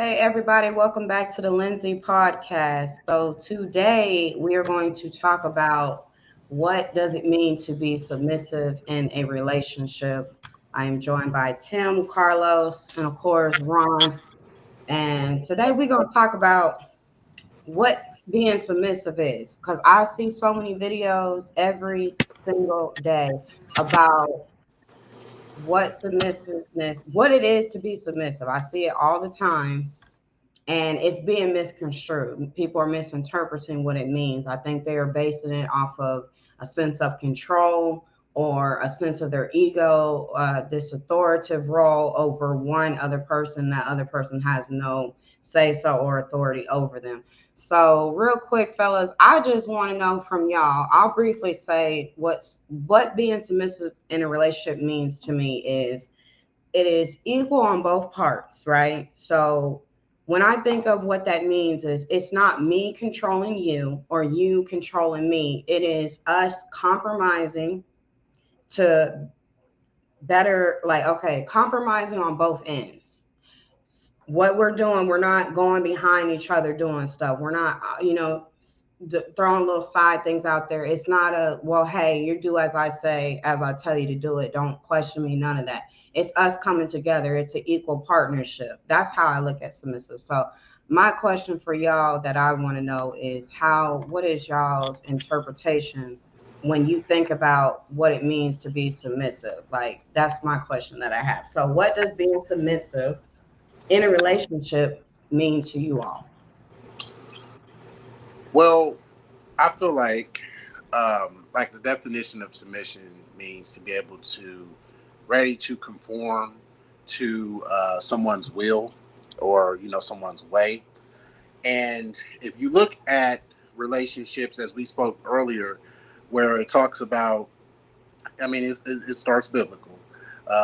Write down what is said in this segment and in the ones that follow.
Hey, everybody, welcome back to the Lindsay podcast. So, today we are going to talk about what does it mean to be submissive in a relationship. I am joined by Tim, Carlos, and of course, Ron. And today we're going to talk about what being submissive is because I see so many videos every single day about what it is to be submissive. I see it all the time and it's being misconstrued. People are misinterpreting what it means. I think they are basing it off of a sense of control or a sense of their ego, this authoritative role over one other person. That other person has no say so or authority over them. So, real quick, fellas, I just want to know from y'all. I'll briefly say what being submissive in a relationship means to me is it is equal on both parts, right? So when I think of what that means is it's not me controlling you or you controlling me. It is us compromising to better, like, okay, compromising on both ends. What we're doing, we're not going behind each other doing stuff. We're not, throwing little side things out there. It's not a, well, hey, you do as I say, as I tell you to do it. Don't question me, none of that. It's us coming together. It's an equal partnership. That's how I look at submissive. So my question for y'all that I want to know is what is y'all's interpretation when you think about what it means to be submissive? Like, that's my question that I have. So what does being submissive in a relationship mean to you all? Well, I feel like the definition of submission means to be able to ready to conform to someone's will or someone's way. And if you look at relationships, as we spoke earlier, where it talks about, I mean, it starts biblical,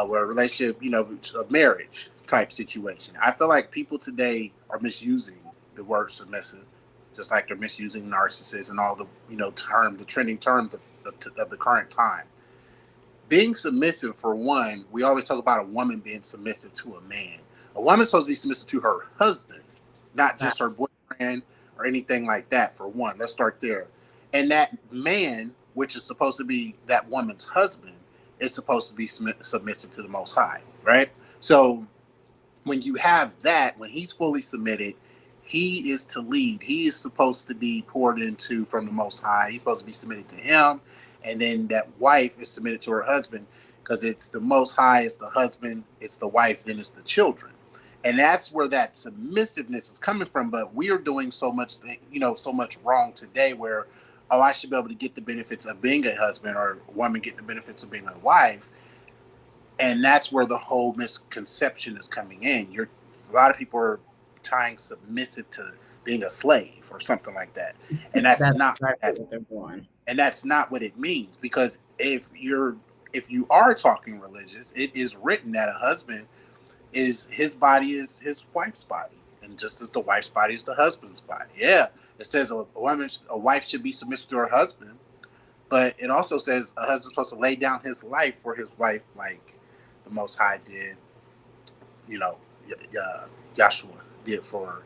where a relationship, a marriage type situation. I feel like people today are misusing the word submissive, just like they're misusing narcissist and all the, the trending terms of the current time. Being submissive, for one, we always talk about a woman being submissive to a man. A woman's supposed to be submissive to her husband, not just her boyfriend or anything like that, for one. Let's start there. And that man, which is supposed to be that woman's husband, is supposed to be submissive to the Most High, right? So when you have that, when he's fully submitted, he is to lead. He is supposed to be poured into from the Most High. He's supposed to be submitted to him. And then that wife is submitted to her husband because it's the Most High, it's the husband, it's the wife, then it's the children. And that's where that submissiveness is coming from. But we are doing so much, so much wrong today where, oh, I should be able to get the benefits of being a husband or a woman get the benefits of being a wife. And that's where the whole misconception is coming in. A lot of people are tying submissive to being a slave or something like that, and that's That's not exactly that, what they're doing. and that's not what it means. Because if you are talking religious, it is written that a husband is his body is his wife's body, and just as the wife's body is the husband's body. Yeah, it says a wife should be submissive to her husband, but it also says a husband's supposed to lay down his life for his wife, like the Most High did, you know, Yahshua did for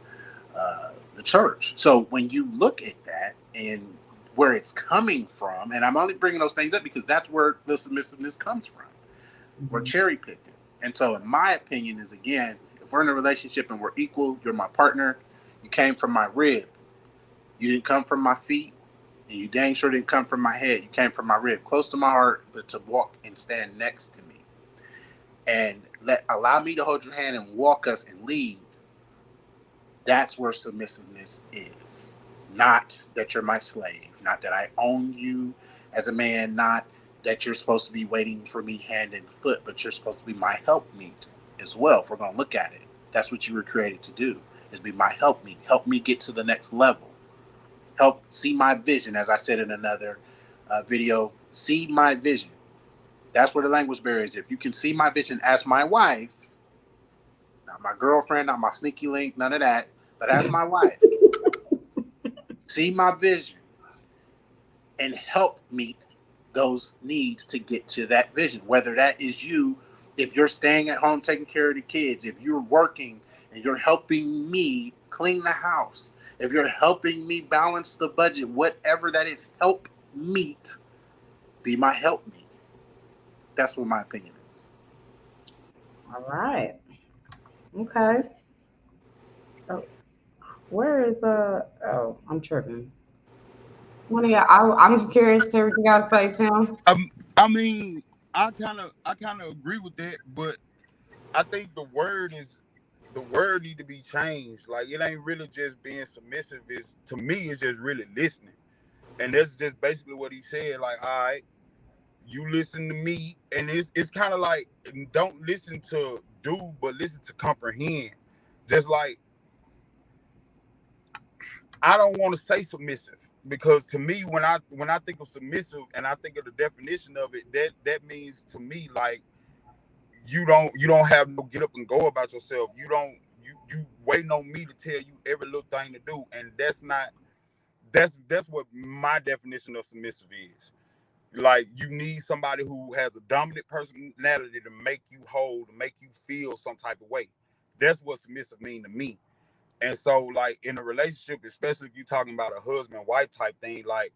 the church. So when you look at that and where it's coming from, and I'm only bringing those things up because that's where the submissiveness comes from. We're Mhm. cherry picking. And so, in my opinion, is again, if we're in a relationship and we're equal, you're my partner, you came from my rib, you didn't come from my feet, and you dang sure didn't come from my head. You came from my rib, close to my heart, but to walk and stand next to me. And allow me to hold your hand and walk us and lead. That's where submissiveness is. Not that you're my slave, not that I own you as a man, not that you're supposed to be waiting for me hand and foot, but you're supposed to be my helpmeet as well. If we're going to look at it, that's what you were created to do, is be my helpmeet. Help me get to the next level. Help see my vision, as I said in another video. See my vision. That's where the language barrier is. If you can see my vision as my wife, not my girlfriend, not my sneaky link, none of that, but as my wife, see my vision and help meet those needs to get to that vision. Whether that is you, if you're staying at home taking care of the kids, if you're working and you're helping me clean the house, if you're helping me balance the budget, whatever that is, help meet, be my help me. That's what my opinion is. All right. Okay. Oh, where is the? Oh, I'm tripping. One of y'all. I'm curious to hear what you guys say, Tim. I mean, I kind of agree with that, but I think the word need to be changed. Like it ain't really just being submissive. Is to me, it's just really listening, and that's just basically what he said. Like, all right, you listen to me, and it's kind of like don't listen to do, but listen to comprehend. Just like I don't want to say submissive because to me, when I think of submissive and I think of the definition of it, that means to me like you don't have no get up and go about yourself. You don't you waiting on me to tell you every little thing to do, and that's not that's what my definition of submissive is. Like you need somebody who has a dominant personality to make you whole, to make you feel some type of way. That's what submissive mean to me. And so, like in a relationship, especially if you're talking about a husband wife type thing, like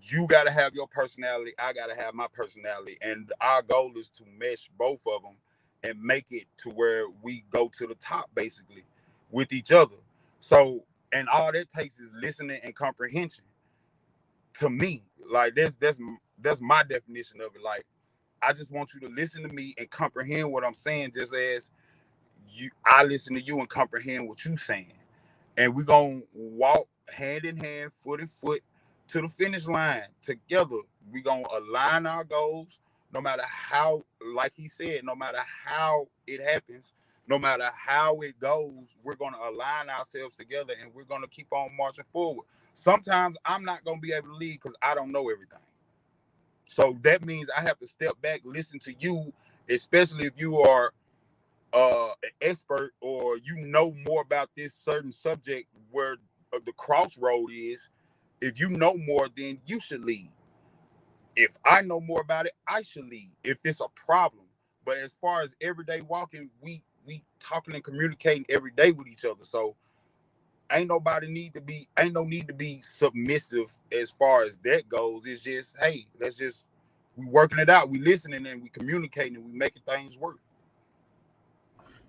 you got to have your personality, I got to have my personality, and our goal is to mesh both of them and make it to where we go to the top basically with each other. So, and all that takes is listening and comprehension. To me, like that's my definition of it. Like I just want you to listen to me and comprehend what I'm saying, just as I listen to you and comprehend what you saying, and we're gonna walk hand in hand, foot in foot to the finish line together. We're gonna align our goals, no matter how, like he said, no matter how it happens, no matter how it goes, we're gonna align ourselves together and we're gonna keep on marching forward. Sometimes I'm not gonna be able to lead because I don't know everything. So that means I have to step back, listen to you, especially if you are an expert or you know more about this certain subject where the crossroad is. If you know more, then you should lead. If I know more about it, I should lead if it's a problem. But as far as everyday walking, we talking and communicating every day with each other. So ain't no need to be submissive as far as that goes. It's just, hey, let's just we working it out, we listening and we communicating and we making things work.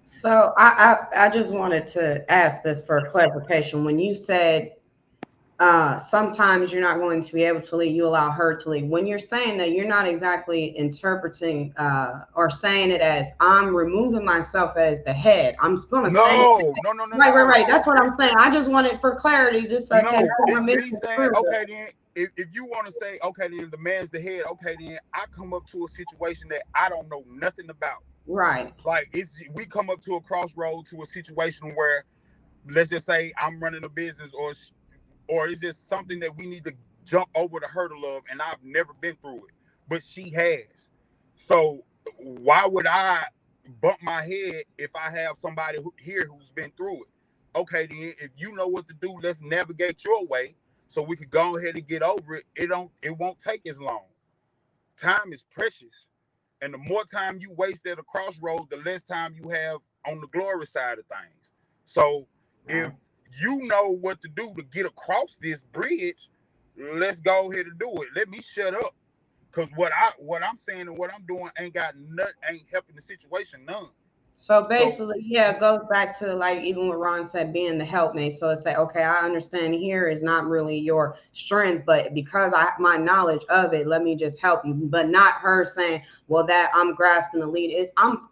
So I just wanted to ask this for clarification. When you said sometimes you're not going to be able to lead, you allow her to lead. When you're saying that, you're not exactly interpreting or saying it as I'm removing myself as the head. I'm just going to say it. Right. That's what I'm saying. I just wanted for clarity, just so No, okay, it's me saying, okay, then if you want to say, okay, then the man's the head, okay, then I come up to a situation that I don't know nothing about. Right. Like we come up to a crossroad to a situation where let's just say I'm running a business or it's just something that we need to jump over the hurdle of, and I've never been through it, but she has. So why would I bump my head if I have somebody here who's been through it? Okay, then if you know what to do, let's navigate your way so we could go ahead and get over it. It won't take as long. Time is precious. And the more time you waste at a crossroad, the less time you have on the glory side of things. So if you know what to do to get across this bridge, let's go ahead and do it. Let me shut up. Cause what I'm saying and what I'm doing ain't helping the situation none. So So basically, yeah, it goes back to like even what Ron said, being the helpmate. So it's like, okay, I understand here is not really your strength, but because I have my knowledge of it, let me just help you. But not her saying, well, that I'm grasping the lead. Is I'm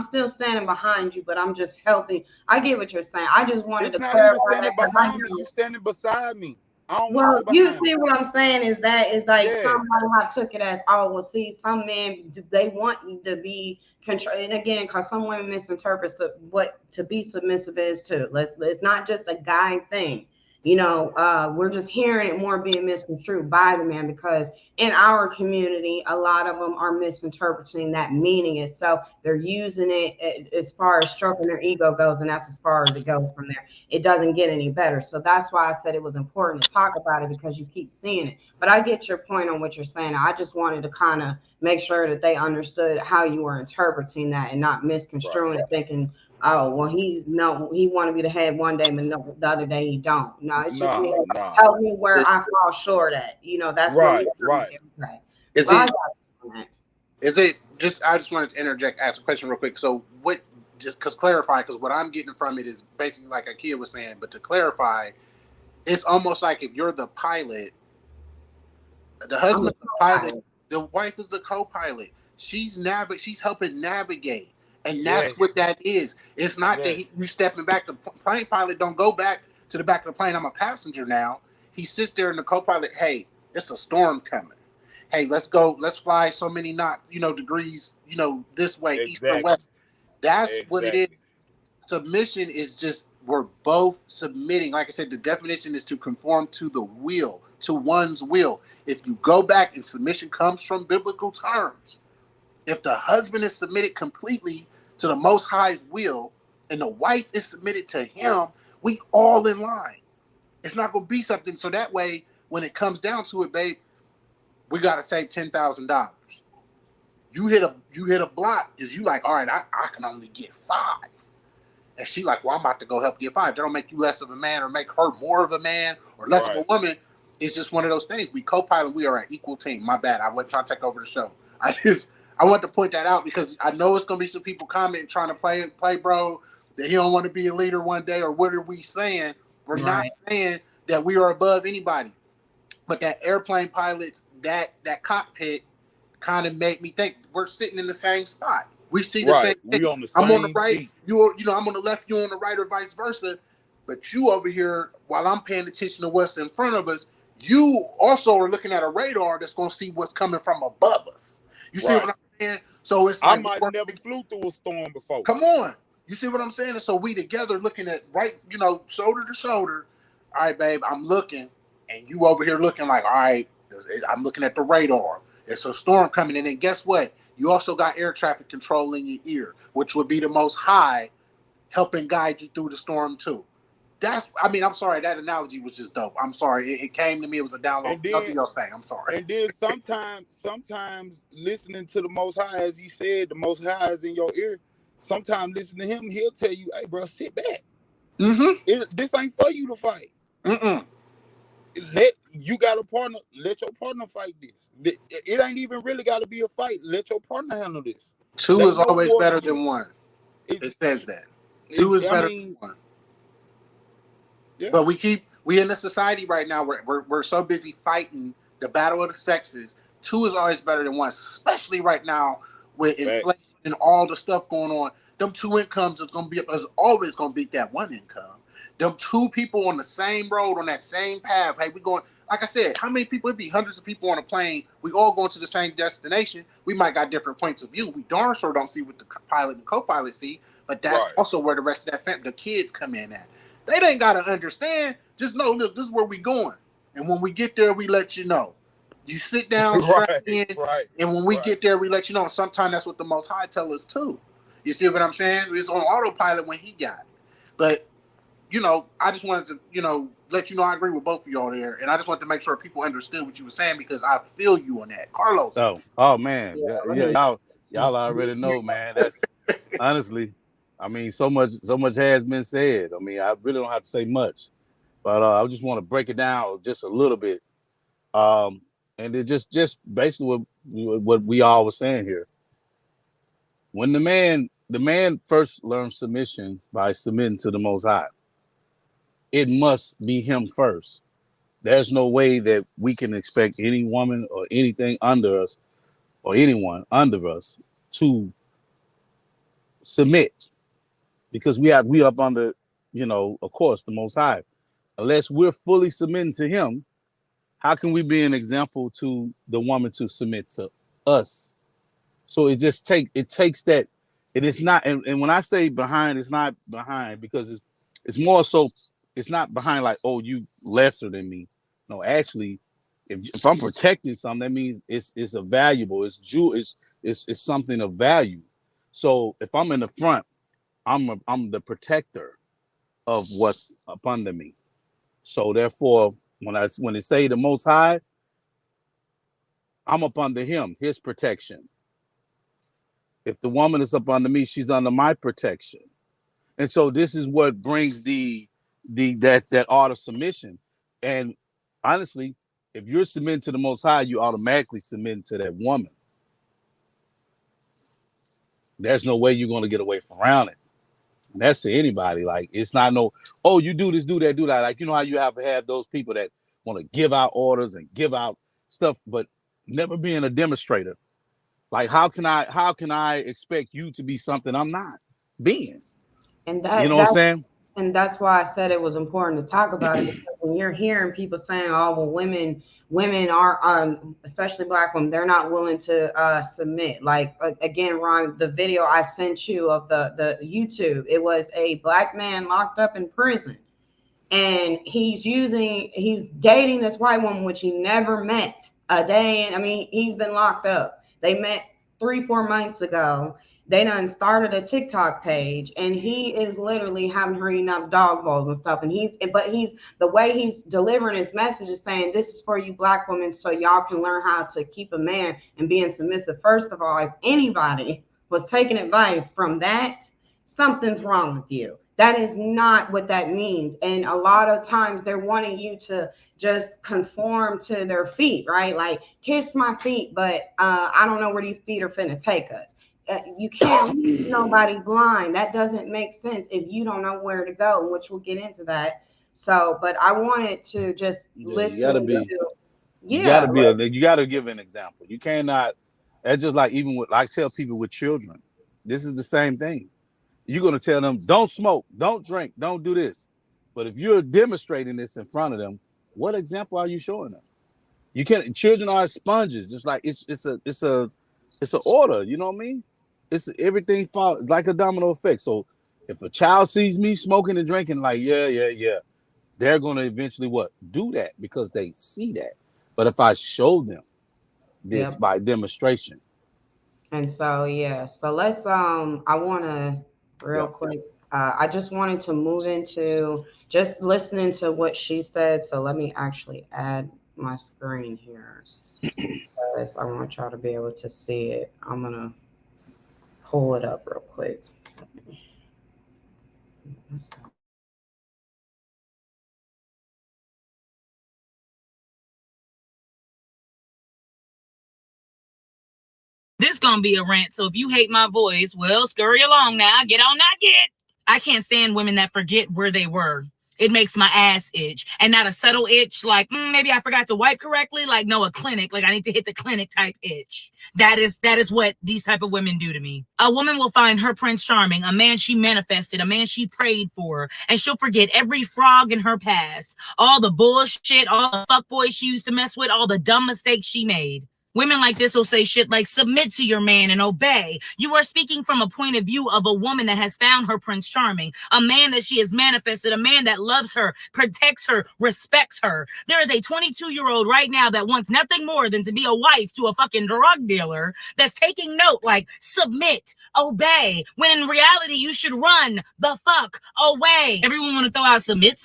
still standing behind you, but I'm just helping. I get what you're saying. I just wanted it's to not even clarify that standing because I behind me. You standing beside me. I don't want well, you you behind me. see what I'm saying is that is like Yeah. somebody have took it as oh well. See, some men they want you to be control, and again, because some women misinterpret what to be submissive is too. It's not just a guy thing. We're just hearing it more being misconstrued by the man because in our community, a lot of them are misinterpreting that meaning itself. They're using it as far as stroking their ego goes, and that's as far as it goes from there. It doesn't get any better. So that's why I said it was important to talk about it because you keep seeing it. But I get your point on what you're saying. I just wanted to kind of make sure that they understood how you were interpreting that and not misconstruing it, thinking, oh, well, he wanted me to have one day, but no, the other day he don't. No, it's just Nah, more nah. help me where I fall short at. That's what Right, we right. okay. Is Well, I it? got that. Is it just? I just wanted to interject, ask a question real quick. So, what? Just because clarify, because what I'm getting from it is basically like Akia was saying. But to clarify, it's almost like if you're the pilot, the I'm a husband's the pilot, co-pilot. the wife is the co-pilot. She's helping navigate, and that's Yes, what that is. It's not that yes, you stepping back. The plane pilot don't go back to the back of the plane. I'm a passenger now. He sits there in the co-pilot. Hey, it's a storm coming. Hey, let's go. Let's fly so many knots, degrees, this way, east or exactly, west. That's what it is. exactly. Submission is just we're both submitting. Like I said, the definition is to conform to the will, to one's will. If you go back and submission comes from biblical terms, if the husband is submitted completely to the Most High's will and the wife is submitted to him, we all in line. It's not going to be something. So that way, when it comes down to it, babe, we got to save $10,000. You hit a block because you like, all right, I can only get 5. And she like, well, I'm about to go help get 5. That don't make you less of a man or make her more of a man or less of a Right. woman. It's just one of those things. We co-pilot. We are an equal team. My bad. I wasn't trying to take over the show. I want to point that out because I know it's going to be some people commenting trying to play bro, that he don't want to be a leader one day, or what are we saying? We're not Right. saying that we are above anybody. But that airplane pilots, that cockpit kind of made me think we're sitting in the same spot. We see the same Right. thing. We on the I'm on the same right, seat. I'm on the left, you on the right, or vice versa. But you over here, while I'm paying attention to what's in front of us, you also are looking at a radar that's going to see what's coming from above us. You see what Right. I'm saying? So it's I like, might never flew through a storm before. come on. You see what I'm saying? And so we together looking at right, shoulder to shoulder. All right, babe, I'm looking, and you over here looking like, all right, I'm looking at the radar. It's a storm coming in, and guess what? You also got air traffic control in your ear, which would be the Most High helping guide you through the storm too. I'm sorry, that analogy was just dope. I'm sorry, it came to me. It was a download. And then Nothing else thing. I'm sorry. and then sometimes listening to the Most High, as he said, the Most High is in your ear. Sometimes listening to him, he'll tell you, "Hey, bro, sit back. This ain't for you to fight. Mm-mm. You got a partner. Let your partner fight this. It ain't even really got to be a fight. Let your partner handle this. Two They is know always more better than you. than one. It It's, says that. Two is I better mean, than one. yeah, But we in a society right now where we're so busy fighting the battle of the sexes. Two is always better than one, especially right now with inflation facts. and all the stuff going on. Them two incomes is always gonna beat that one income. Them two people on the same road on that same path. Hey, we going, like I said, how many people? It'd be hundreds of people on a plane. We all going to the same destination. We might got different points of view. We darn sure don't see what the pilot and co-pilot see, but that's Right. also where the rest of that the kids come in at. They ain't got to understand. Just know, look, this is where we going. And when we get there, we let you know. You sit down, strap Right. in, Right. and when we Right. get there, we let you know. And sometimes that's what the Most High tell us too. You see what I'm saying? It's on autopilot when he got it. But, I just wanted to, let you know I agree with both of y'all there. And I just wanted to make sure people understood what you were saying because I feel you on that. Carlos. Oh man, Yeah, yeah, y'all already know, man. That's honestly, I mean, so much has been said. I mean, I really don't have to say much, but I just want to break it down just a little bit. Um, and it just basically what we all were saying here. When the man first learns submission by submitting to the Most High, it must be him first. There's no way that we can expect any woman or anything under us or anyone under us to submit because we up under, of course, the Most High. Unless we're fully submitting to him, how can we be an example to the woman to submit to us? So it takes that. It is not, and when I say behind, it's not behind because it's more so it's not behind like, oh, you lesser than me. No, actually, if I'm protecting something, that means it's a valuable, it's something of value. So if I'm in the front, I'm the protector of what's up under me. So therefore, when they say the Most High, I'm up under him, his protection. If the woman is up under me, she's under my protection. And so this is what brings that art of submission. And honestly, if you're submitting to the Most High, you automatically submit to that woman. There's no way you're going to get away from around it. And that's to anybody. Like, it's not no, oh, you do this, do that, do that. Like, you know how you have those people that want to give out orders and give out stuff, but never being a demonstrator. Like, how can I expect you to be something I'm not being? And that, you know what I'm saying? And that's why I said it was important to talk about it, because when you're hearing people saying, oh, well, women are, especially Black women, they're not willing to submit. Like, again, Ron, the video I sent you of the YouTube, it was a Black man locked up in prison. And he's dating this white woman, which he never met a day. And I mean, he's been locked up. They met 3-4 months ago. They done started a TikTok page, and he is literally having her eating up dog bowls and stuff. And the way he's delivering his message is saying, this is for you Black women, so y'all can learn how to keep a man and being submissive. First of all, if anybody was taking advice from that, something's wrong with you. That is not what that means. And a lot of times they're wanting you to just conform to their feet, right? Like, kiss my feet, but I don't know where these feet are finna take us. You can't leave nobody blind. That doesn't make sense if you don't know where to go, which we'll get into that. So, but I wanted to just listen. You gotta give an example. You cannot. That's just like, even with, I tell people with children, this is the same thing. You're gonna tell them, don't smoke, don't drink, don't do this. But if you're demonstrating this in front of them, what example are you showing them? You can't. Children are sponges. Just like it's an order. You know what I mean? It's everything falls like a domino effect. So if a child sees me smoking and drinking, like, yeah, they're gonna eventually do that, because they see that. But if I show them this by demonstration. And so, so let's I want to real quick. I just wanted to move into just listening to what she said. So let me actually add my screen here, because I want y'all to be able to see it. I'm gonna pull it up real quick. This gonna be a rant, so if you hate my voice, well, scurry along now. Get on that get. I can't stand women that forget where they were. It makes my ass itch, and not a subtle itch like maybe I forgot to wipe correctly. Like, no, a clinic, like I need to hit the clinic type itch. That is what these type of women do to me. A woman will find her Prince Charming, a man she manifested, a man she prayed for, and she'll forget every frog in her past, all the bullshit, all the fuckboys she used to mess with, all the dumb mistakes she made. Women like this will say shit like, submit to your man and obey. You are speaking from a point of view of a woman that has found her Prince Charming, a man that she has manifested, a man that loves her, protects her, respects her. There is a 22-year-old right now that wants nothing more than to be a wife to a fucking drug dealer that's taking note like, submit, obey, when in reality you should run the fuck away. Everyone want to throw out submit,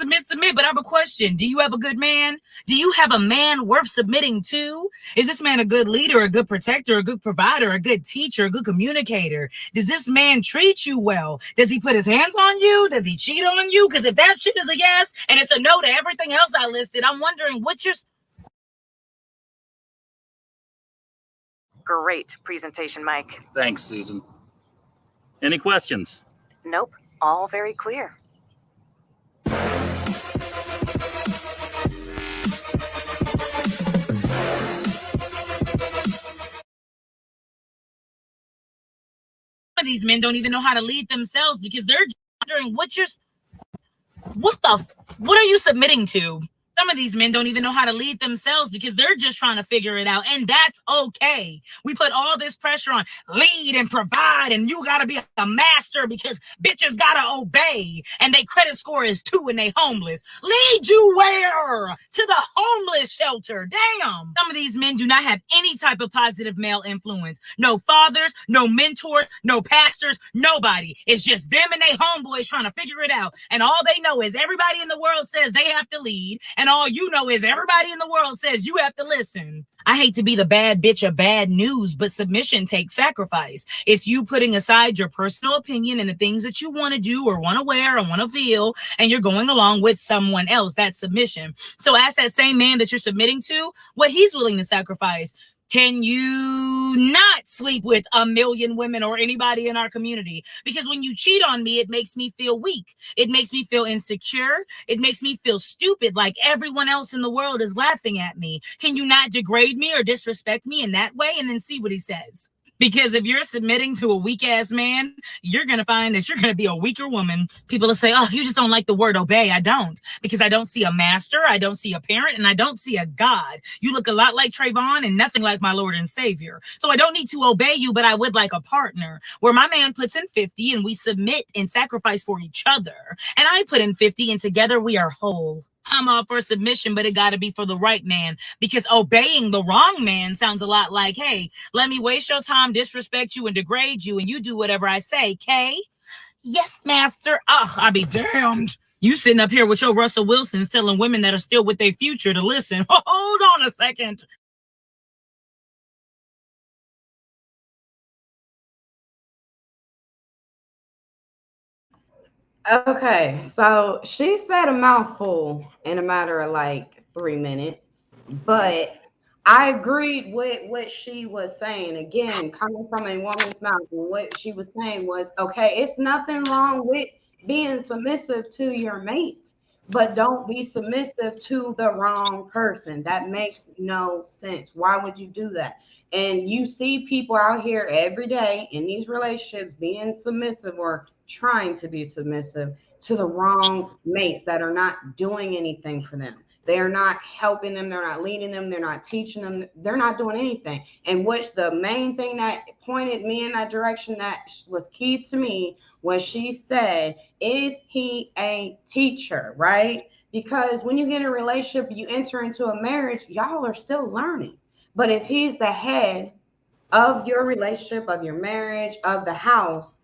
but I have a question. Do you have a good man? Do you have a man worth submitting to? Is this man a good leader, a good protector, a good provider, a good teacher, a good communicator? Does this man treat you well? Does he put his hands on you? Does he cheat on you? Because if that shit is a yes and it's a no to everything else I listed, I'm wondering what's your... Great presentation, Mike. Thanks, Susan. Any questions? Nope, all very clear. These men don't even know how to lead themselves, because they're wondering what are you submitting to? Some of these men don't even know how to lead themselves, because they're just trying to figure it out, and that's okay. We put all this pressure on lead and provide, and you gotta be a master because bitches gotta obey, and they credit score is 2 and they homeless. Lead you where? To the homeless shelter. Damn. Some of these men do not have any type of positive male influence. No fathers, no mentors, no pastors, nobody. It's just them and they homeboys trying to figure it out, and all they know is everybody in the world says they have to lead, and and all you know is everybody in the world says you have to listen. I hate to be the bad bitch of bad news, but submission takes sacrifice. It's you putting aside your personal opinion and the things that you want to do or want to wear or want to feel, and you're going along with someone else. That's submission. So ask that same man that you're submitting to what he's willing to sacrifice. Can you not sleep with a million women or anybody in our community? Because when you cheat on me, it makes me feel weak. It makes me feel insecure. It makes me feel stupid, like everyone else in the world is laughing at me. Can you not degrade me or disrespect me in that way? And then see what he says. Because if you're submitting to a weak ass man, you're going to find that you're going to be a weaker woman. People will say, oh, you just don't like the word obey. I don't, because I don't see a master. I don't see a parent, and I don't see a God. You look a lot like Trayvon and nothing like my Lord and Savior. So I don't need to obey you, but I would like a partner where my man puts in 50 and we submit and sacrifice for each other. And I put in 50 and together we are whole. I'm all for submission, but it got to be for the right man, because obeying the wrong man sounds a lot like, hey, let me waste your time, disrespect you, and degrade you, and you do whatever I say, Kay? Yes, master. Oh, I'll be damned. You sitting up here with your Russell Wilsons telling women that are still with their future to listen. Hold on a second. Okay, so she said a mouthful in a matter of like 3 minutes, but I agreed with what she was saying. Again, coming from a woman's mouth, and what she was saying was, okay, it's nothing wrong with being submissive to your mate, but don't be submissive to the wrong person. That makes no sense. Why would you do that? And you see people out here every day in these relationships being submissive or trying to be submissive to the wrong mates that are not doing anything for them. They are not helping them. They're not leading them. They're not teaching them. They're not doing anything. And which the main thing that pointed me in that direction that was key to me was she said, is he a teacher, right? Because when you get in a relationship, you enter into a marriage, y'all are still learning. But if he's the head of your relationship, of your marriage, of the house,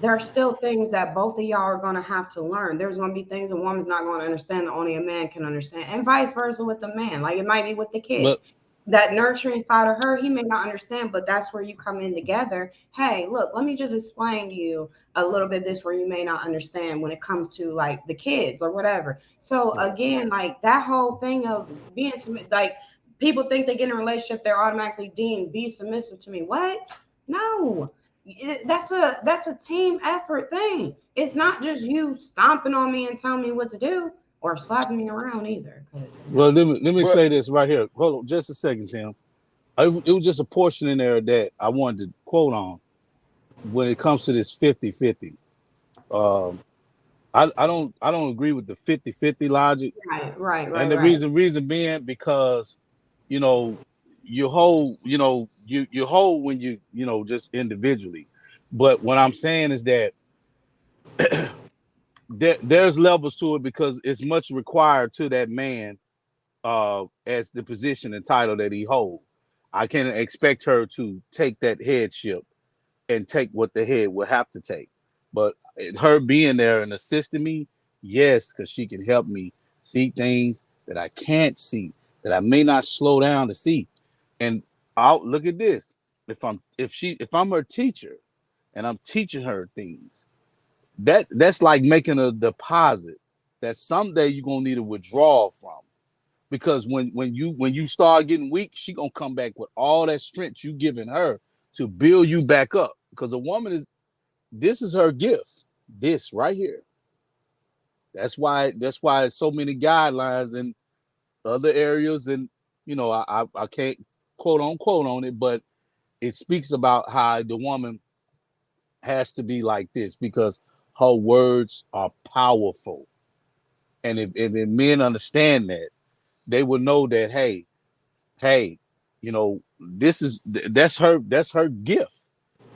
there are still things that both of y'all are going to have to learn. There's going to be things a woman's not going to understand that only a man can understand, and vice versa with the man. Like it might be with the kids. But That nurturing side of her, he may not understand, but that's where you come in together. Hey, look, let me just explain to you a little bit this where you may not understand when it comes to like the kids or whatever. So again, like that whole thing of being like people think they get in a relationship, they're automatically deemed be submissive to me. What? No. That's a team effort thing. It's not just you stomping on me and telling me what to do or slapping me around either. well, let me say this right here. Hold on just a second, Tim. It was just a portion in there that I wanted to quote on when it comes to this 50-50. I don't agree with the 50-50 logic. Right. And the reason being because, you know, you hold when you just individually. But what I'm saying is that there's levels to it because it's much required to that man as the position and title that he holds. I can't expect her to take that headship and take what the head will have to take. But her being there and assisting me, yes, because she can help me see things that I can't see, that I may not slow down to see. And I'll look at this. If I'm her teacher and I'm teaching her things, that's like making a deposit that someday you're gonna need a withdrawal from. Because when you start getting weak, she gonna come back with all that strength you giving her to build you back up. Because a woman this is her gift. This right here. That's why so many guidelines in other areas, and I can't quote unquote on it, but it speaks about how the woman has to be like this because her words are powerful. And if men understand that, they will know that hey, that's her gift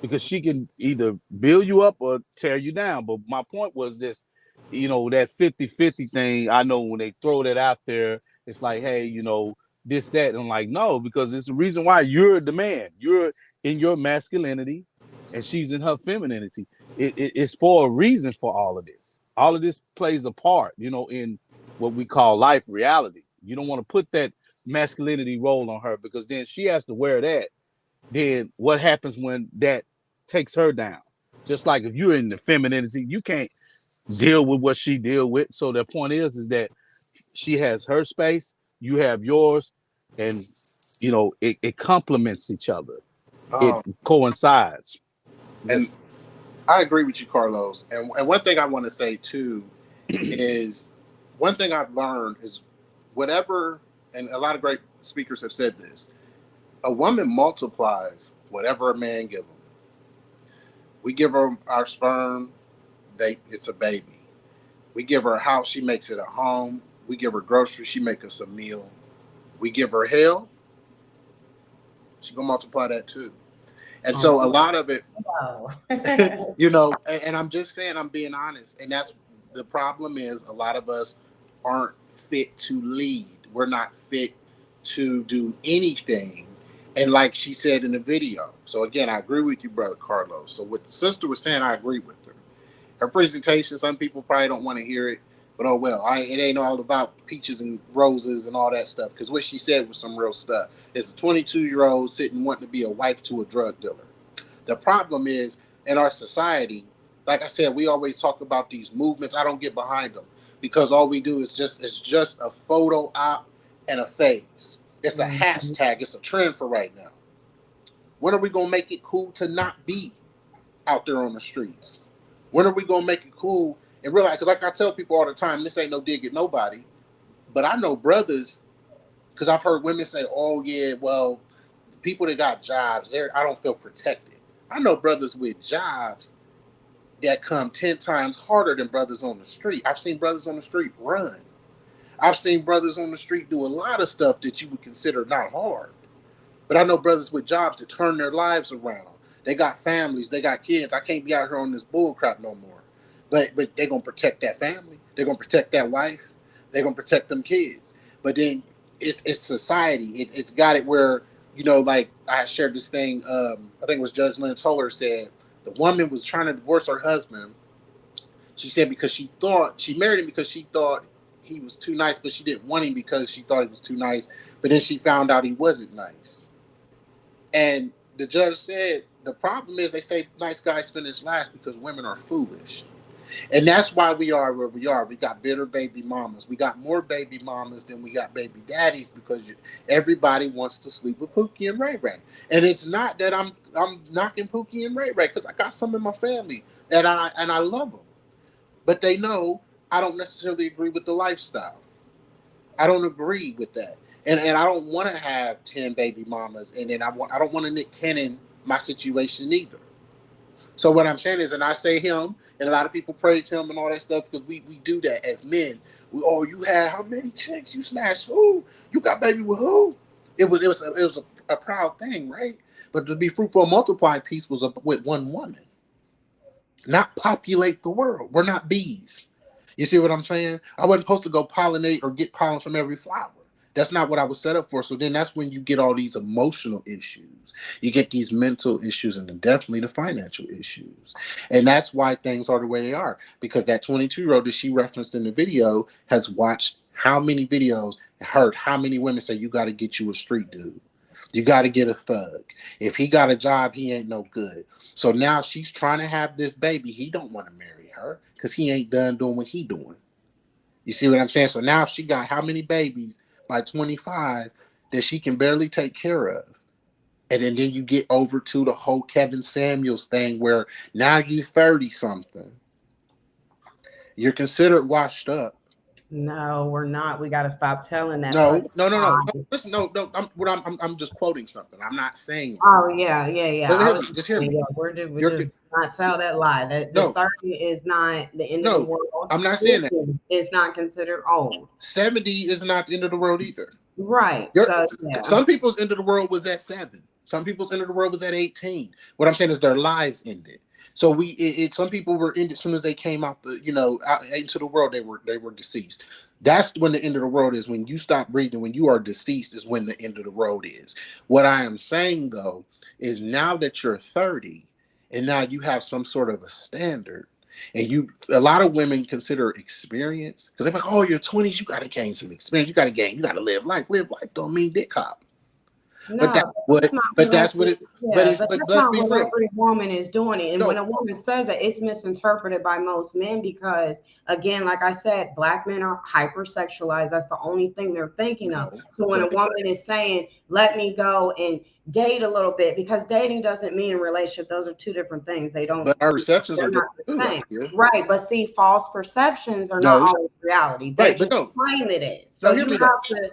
because she can either build you up or tear you down. But my point was this, that 50-50 thing. I know when they throw that out there, it's like, hey, this, that. And I'm like, no, because it's the reason why you're the man. You're in your masculinity and she's in her femininity. It's for a reason for all of this. All of this plays a part, in what we call life reality. You don't want to put that masculinity role on her, because then she has to wear that. Then what happens when that takes her down? Just like if you're in the femininity, you can't deal with what she deal with. So the point is that she has her space, you have yours, and it complements each other. It Um, coincides. and Just I agree with you, Carlos. And one thing I want to say too is, one thing I've learned is, whatever, and a lot of great speakers have said this, a woman multiplies whatever a man give them. We give her our sperm, it's a baby. We give her a house, she makes it a home. We give her groceries, she makes us a meal. We give her hell, she gonna multiply that too. And so a lot of it, Wow. and I'm just saying, I'm being honest. And that's the problem, is a lot of us aren't fit to lead. We're not fit to do anything. And like she said in the video. So again, I agree with you, brother Carlos. So what the sister was saying, I agree with her. Her presentation, some people probably don't want to hear it, but oh well. It ain't all about peaches and roses and all that stuff, because what she said was some real stuff. It's a 22-year-old sitting wanting to be a wife to a drug dealer. The problem is, in our society, like I said, we always talk about these movements. I don't get behind them, because all we do is it's just a photo op and a phase. It's a hashtag. It's a trend for right now. When are we gonna make it cool to not be out there on the streets? When are we gonna make it cool and realize? Because like I tell people all the time, this ain't no dig at nobody, but I know brothers, because I've heard women say, "Oh yeah, well, the people that got jobs, I don't feel protected." I know brothers with jobs that come 10 times harder than brothers on the street. I've seen brothers on the street run. I've seen brothers on the street do a lot of stuff that you would consider not hard. But I know brothers with jobs that turn their lives around. They got families, they got kids. I can't be out here on this bull crap no more. But they're gonna protect that family. They're gonna protect that wife. They're gonna protect them kids. But then it's society. It's got it where, like I shared this thing. I think it was Judge Lynn Toller said the woman was trying to divorce her husband. She said because she married him because she thought he was too nice, but she didn't want him because she thought he was too nice. But then she found out he wasn't nice. And the judge said the problem is, they say nice guys finish last because women are foolish. And that's why we are where we are. We got bitter baby mamas. We got more baby mamas than we got baby daddies, because everybody wants to sleep with Pookie and Ray Ray. And it's not that I'm knocking Pookie and Ray Ray, because I got some in my family and I love them. But they know I don't necessarily agree with the lifestyle. I don't agree with that. And I don't want to have 10 baby mamas, and then I don't want to Nick Cannon my situation either. So what I'm saying is, and I say him, and a lot of people praise him and all that stuff, because we do that as men. You had how many chicks? You smashed who? You got baby with who? It was a proud thing, right? But to be fruitful and multiply piece was with one woman, not populate the world. We're not bees. You see what I'm saying? I wasn't supposed to go pollinate or get pollen from every flower. That's not what I was set up for. So then that's when you get all these emotional issues. You get these mental issues, and then definitely the financial issues. And that's why things are the way they are. Because that 22-year-old that she referenced in the video has watched how many videos, heard how many women say, you got to get you a street dude. You got to get a thug. If he got a job, he ain't no good. So now she's trying to have this baby. He don't want to marry her because he ain't done doing what he doing. You see what I'm saying? So now she got how many babies by 25 that she can barely take care of. And then you get over to the whole Kevin Samuels thing, where now you 30 something. You're considered washed up. No, we're not. We got to stop telling that No. fucking No. lie. Listen, no. I'm just quoting something. I'm not saying that. Oh yeah. But I hear was me. Just hear me. yeah, we You're just not tell that lie. That the no, 30 is not the end of the no. world. I'm not saying that. It's not considered old. 70 is not the end of the world either. Right. You're, So yeah. some people's end of the world was at 7. Some people's end of the world was at 18. What I'm saying is their lives ended. So some people were ended as soon as they came out out into the world. They were deceased. That's when the end of the world is. When you stop breathing, when you are deceased, is when the end of the road is. What I am saying though is, now that you're 30 and now you have some sort of a standard, And a lot of women consider experience because they're like, oh, your 20s, you got to gain some experience. You got to live life. Live life don't mean dick hop. No, But that's what it. Yeah, but But that's let's not be what real. every woman is doing it. And when No, a woman says that, it's misinterpreted by most men because, again, like I said, black men are hypersexualized. That's the only thing they're thinking of. no. So when a woman is saying, let me go and date a little bit, because dating doesn't mean a relationship. Those are two different things. But our perceptions are They're not different the too. same. Yeah. Right. But see, false perceptions are not No, always reality. They right, but just no. claim it is. No, So hear you me though. have to.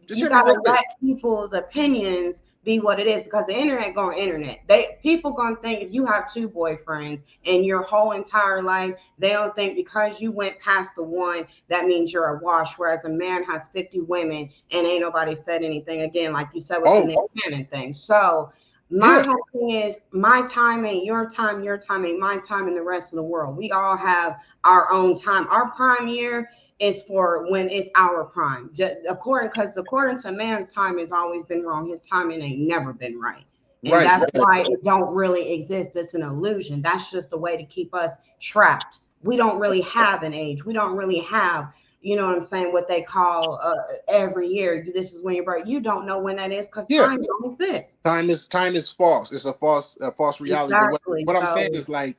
Just You hear me gotta real quick. let people's opinions be what it is, because the internet going internet. People gonna think if you have two boyfriends in your whole entire life, they don't think because you went past the one that means you're a wash. Whereas a man has 50 women and ain't nobody said anything. Again, like you said with the Nick Cannon thing. So my whole thing is my time ain't your time ain't my time, and the rest of the world. We all have our own time. Our prime year is for when it's our prime. According to man's time has always been wrong. His timing ain't never been right. And that's why it don't really exist. It's an illusion. That's just a way to keep us trapped. We don't really have an age. We don't really have, you know what I'm saying, what they call every year. This is when you're birth. You don't know when that is because time don't exist. Time is false. It's a false reality. Exactly. But what I'm saying is like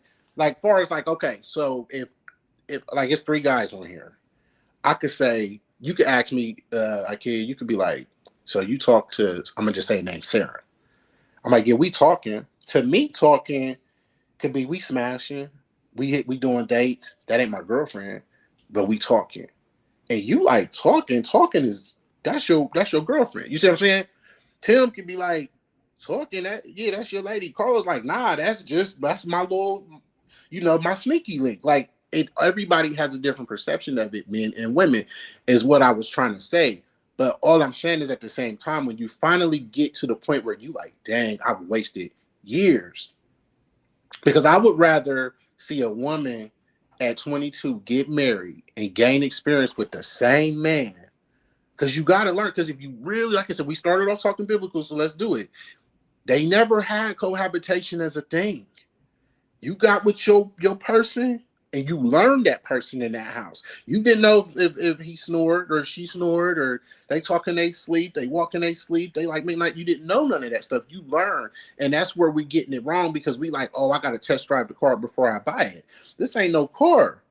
far as like, okay, so if like it's three guys on here, I could say, you could ask me, you could be like, so you talk to, I'm gonna just say name Sarah. I'm like, yeah, we talking. To me, talking could be we smashing, we doing dates. That ain't my girlfriend, but we talking. And you like talking is that's your girlfriend. You see what I'm saying? Tim can be like talking that's your lady. Carla's like, nah, that's my little, my sneaky link. Like everybody has a different perception of it, men and women, is what I was trying to say. But all I'm saying is at the same time, when you finally get to the point where you like, dang, I've wasted years. Because I would rather see a woman at 22 get married and gain experience with the same man. Because you got to learn. Because if you really, like I said, we started off talking biblical, so let's do it. They never had cohabitation as a thing. You got with your person and you learned that person in that house. You didn't know if he snored or she snored, or they talk in they sleep, they walk in they sleep, they like midnight. You didn't know none of that stuff. You learn. And that's where we getting it wrong, because we like, oh, I got to test drive the car before I buy it. This ain't no car.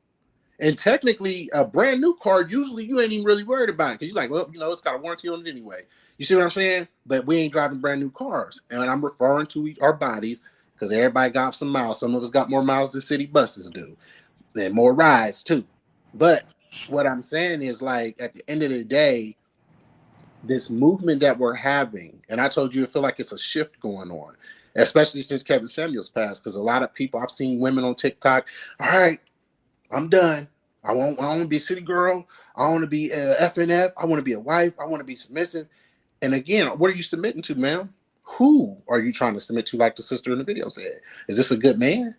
And technically, a brand new car, usually you ain't even really worried about it, because you're like, well, it's got a warranty on it anyway. You see what I'm saying? But we ain't driving brand new cars. And I'm referring to our bodies, because everybody got some miles. Some of us got more miles than city buses do, and more rides too. But what I'm saying is, like, at the end of the day, this movement that we're having, and I told you, I feel like it's a shift going on, especially since Kevin Samuels passed, because a lot of people, I've seen women on TikTok, all right, I'm done. I want to be a city girl. I want to be FNF. I want to be a wife. I want to be submissive. And again, what are you submitting to, ma'am? Who are you trying to submit to, like the sister in the video said? Is this a good man?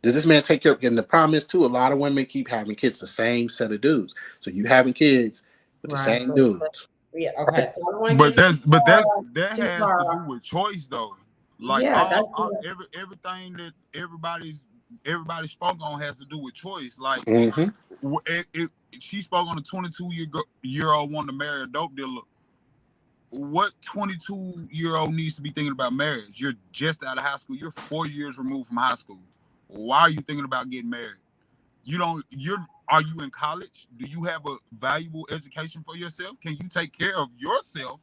Does this man take care of? And the problem is, too, a lot of women keep having kids the same set of dudes. So you having kids with the same dudes. Yeah, okay. Right. So But that has to do with choice, though. Like everything that everybody spoke on has to do with choice. Like she spoke on a 22-year-old wanting to marry a dope dealer. What 22-year-old needs to be thinking about marriage? You're just out of high school. You're 4 years removed from high school. Why are you thinking about getting married? Are you in college? Do you have a valuable education for yourself? Can you take care of yourself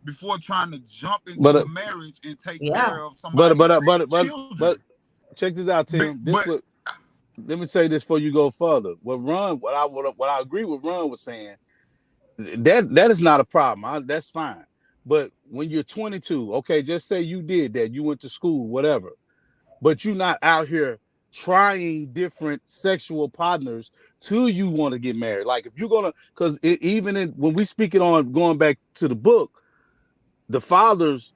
before trying to jump into the marriage and take care of somebody's children? But check this out, Tim. Let me say this before you go further. What I agree with Ron was saying, that is not a problem. That's fine. But when you're 22, okay, just say you did that, you went to school, whatever, but you're not out here trying different sexual partners till you want to get married. Like, if you're gonna, because when we speak it on going back to the book, the fathers,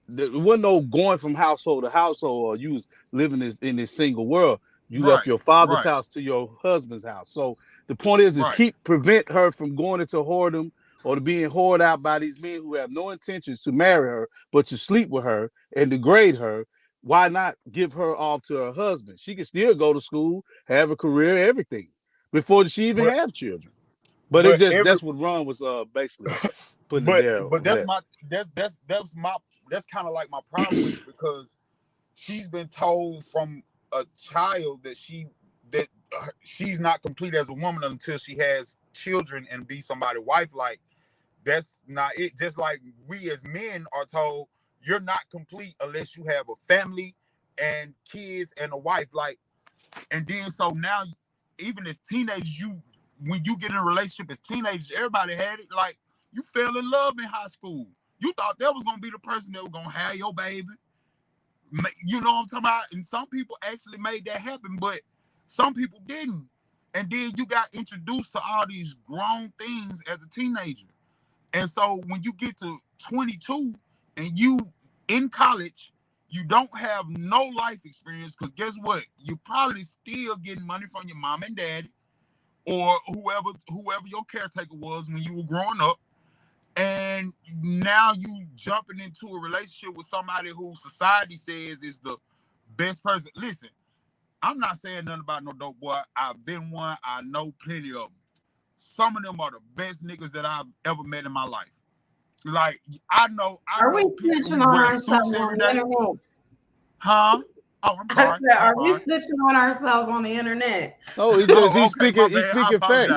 there wasn't no going from household to household, or you was living in this single world. You left your father's house to your husband's house. So the point is prevent her from going into whoredom or to being whored out by these men who have no intentions to marry her, but to sleep with her and degrade her, why not give her off to her husband? She can still go to school, have a career, everything before she even But have children. But it just every that's what Ron was basically putting it there. but that's my that's kind of like my problem with it, because she's been told from a child that she's not complete as a woman until she has children and be somebody's wife. Like, that's not it. Just like we as men are told, you're not complete unless you have a family and kids and a wife. Like, and then so now, even as teenagers, when you get in a relationship as teenagers, everybody had it. Like, you fell in love in high school. You thought that was gonna be the person that was gonna have your baby. You know what I'm talking about? And some people actually made that happen, but some people didn't. And then you got introduced to all these grown things as a teenager. And so when you get to 22 and you in college, you don't have no life experience, because guess what? You probably still getting money from your mom and daddy, or whoever your caretaker was when you were growing up. And now you jumping into a relationship with somebody who society says is the best person. Listen, I'm not saying nothing about no dope boy. I've been one. I know plenty of them. Some of them are the best niggas that I've ever met in my life. Like, I know Are we people snitching who on wear ourselves suits every on the day. internet? Huh? Oh, I'm I sorry. said, I'm are we sorry. snitching on ourselves on the internet? No, he's Oh, okay, my he's bad. I speaking facts. No,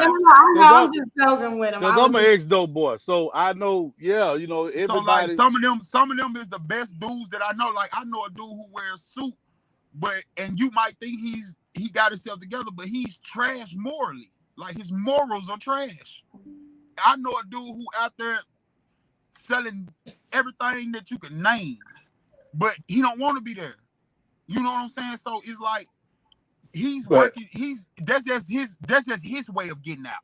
apologize. I'm just joking with him. Because I I'm was an just, ex-dope boy. So I know, yeah, you know, So like everybody. some of them is the best dudes that I know. Like, I know a dude who wears a suit, and you might think he got himself together, but he's trash morally. Like, his morals are trash. I know a dude who out there selling everything that you can name, but he don't want to be there. You know what I'm saying? So it's like he's But working. That's just his way of getting out.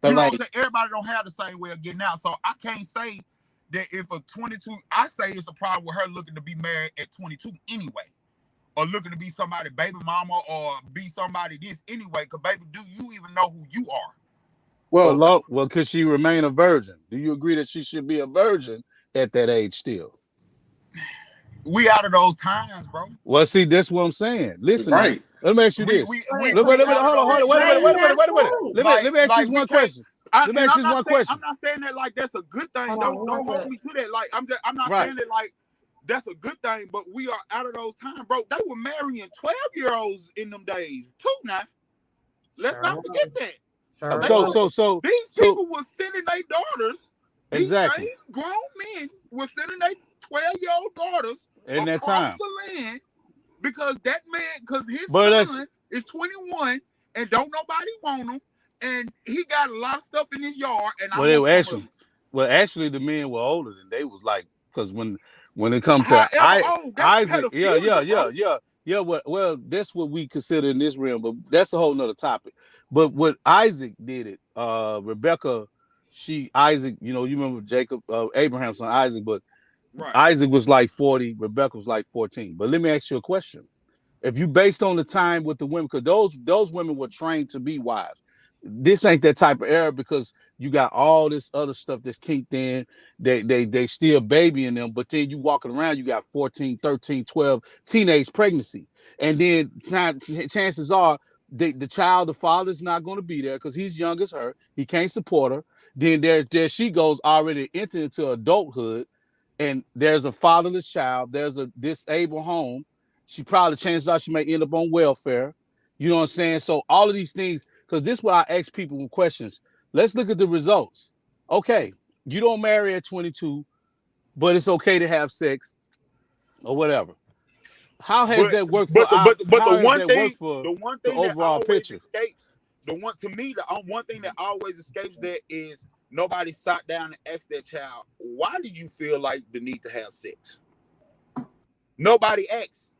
but You know what like I'm saying? Everybody don't have the same way of getting out. So I can't say that if a 22, I say it's a problem with her looking to be married at 22 anyway, or looking to be somebody baby mama, or be somebody this anyway. Because baby, do you even know who you are? well, Well, could she remain a virgin? Do you agree that she should be a virgin at that age still? We out of those times, bro. Well, see, that's what I'm saying. Listen now, right. let me ask you We this. we we Let me, we let me, out of hold those on, wait a minute, times. wait a minute, wait a minute. Let me ask you Like this we one can't. question. Let me ask you this one question. I'm not saying that like that's a good thing. hold Don't on, hold me to that. Like, I'm not Right. saying that like that's a good thing, but we are out of those times, bro. They were marrying 12-year-olds in them days too. Now, let's not forget that. These So people were sending their daughters. These exactly same grown men were sending their 12-year-old daughters in that across time. the land because his But that's son is 21 and don't nobody want him, and he got a lot of stuff in his yard. And I well, they want were some of it. actually the men were older than they was like, because when it comes to However, that's Isaac, pedophilia, bro. yeah. Well, that's what we consider in this realm, but that's a whole nother topic. But what Isaac did it, Rebecca, Isaac, you know, you remember Jacob, Abraham's son Isaac, but Right. Isaac was like 40, Rebecca was like 14. But let me ask you a question. If you based on the time with the women, because those women were trained to be wives. This ain't that type of era, because you got all this other stuff that's kinked in. They still babying them, but then you walking around, you got 14, 13, 12 teenage pregnancy. And then chances are the child, the father's not going to be there because he's young as her. He can't support her. Then there she goes, already entered into adulthood, and there's a fatherless child, there's a disabled home. She probably, chances are, she may end up on welfare. You know what I'm saying? So all of these things, because this is what I ask people with questions. Let's look at the results. Okay, you don't marry at 22, but it's okay to have sex or whatever. How has But that worked for but the but but how the has one that thing worked for the one the thing that overall always picture? escapes the one to me the one thing that always escapes that is nobody sat down and asked that child, why did you feel like the need to have sex? Nobody asks.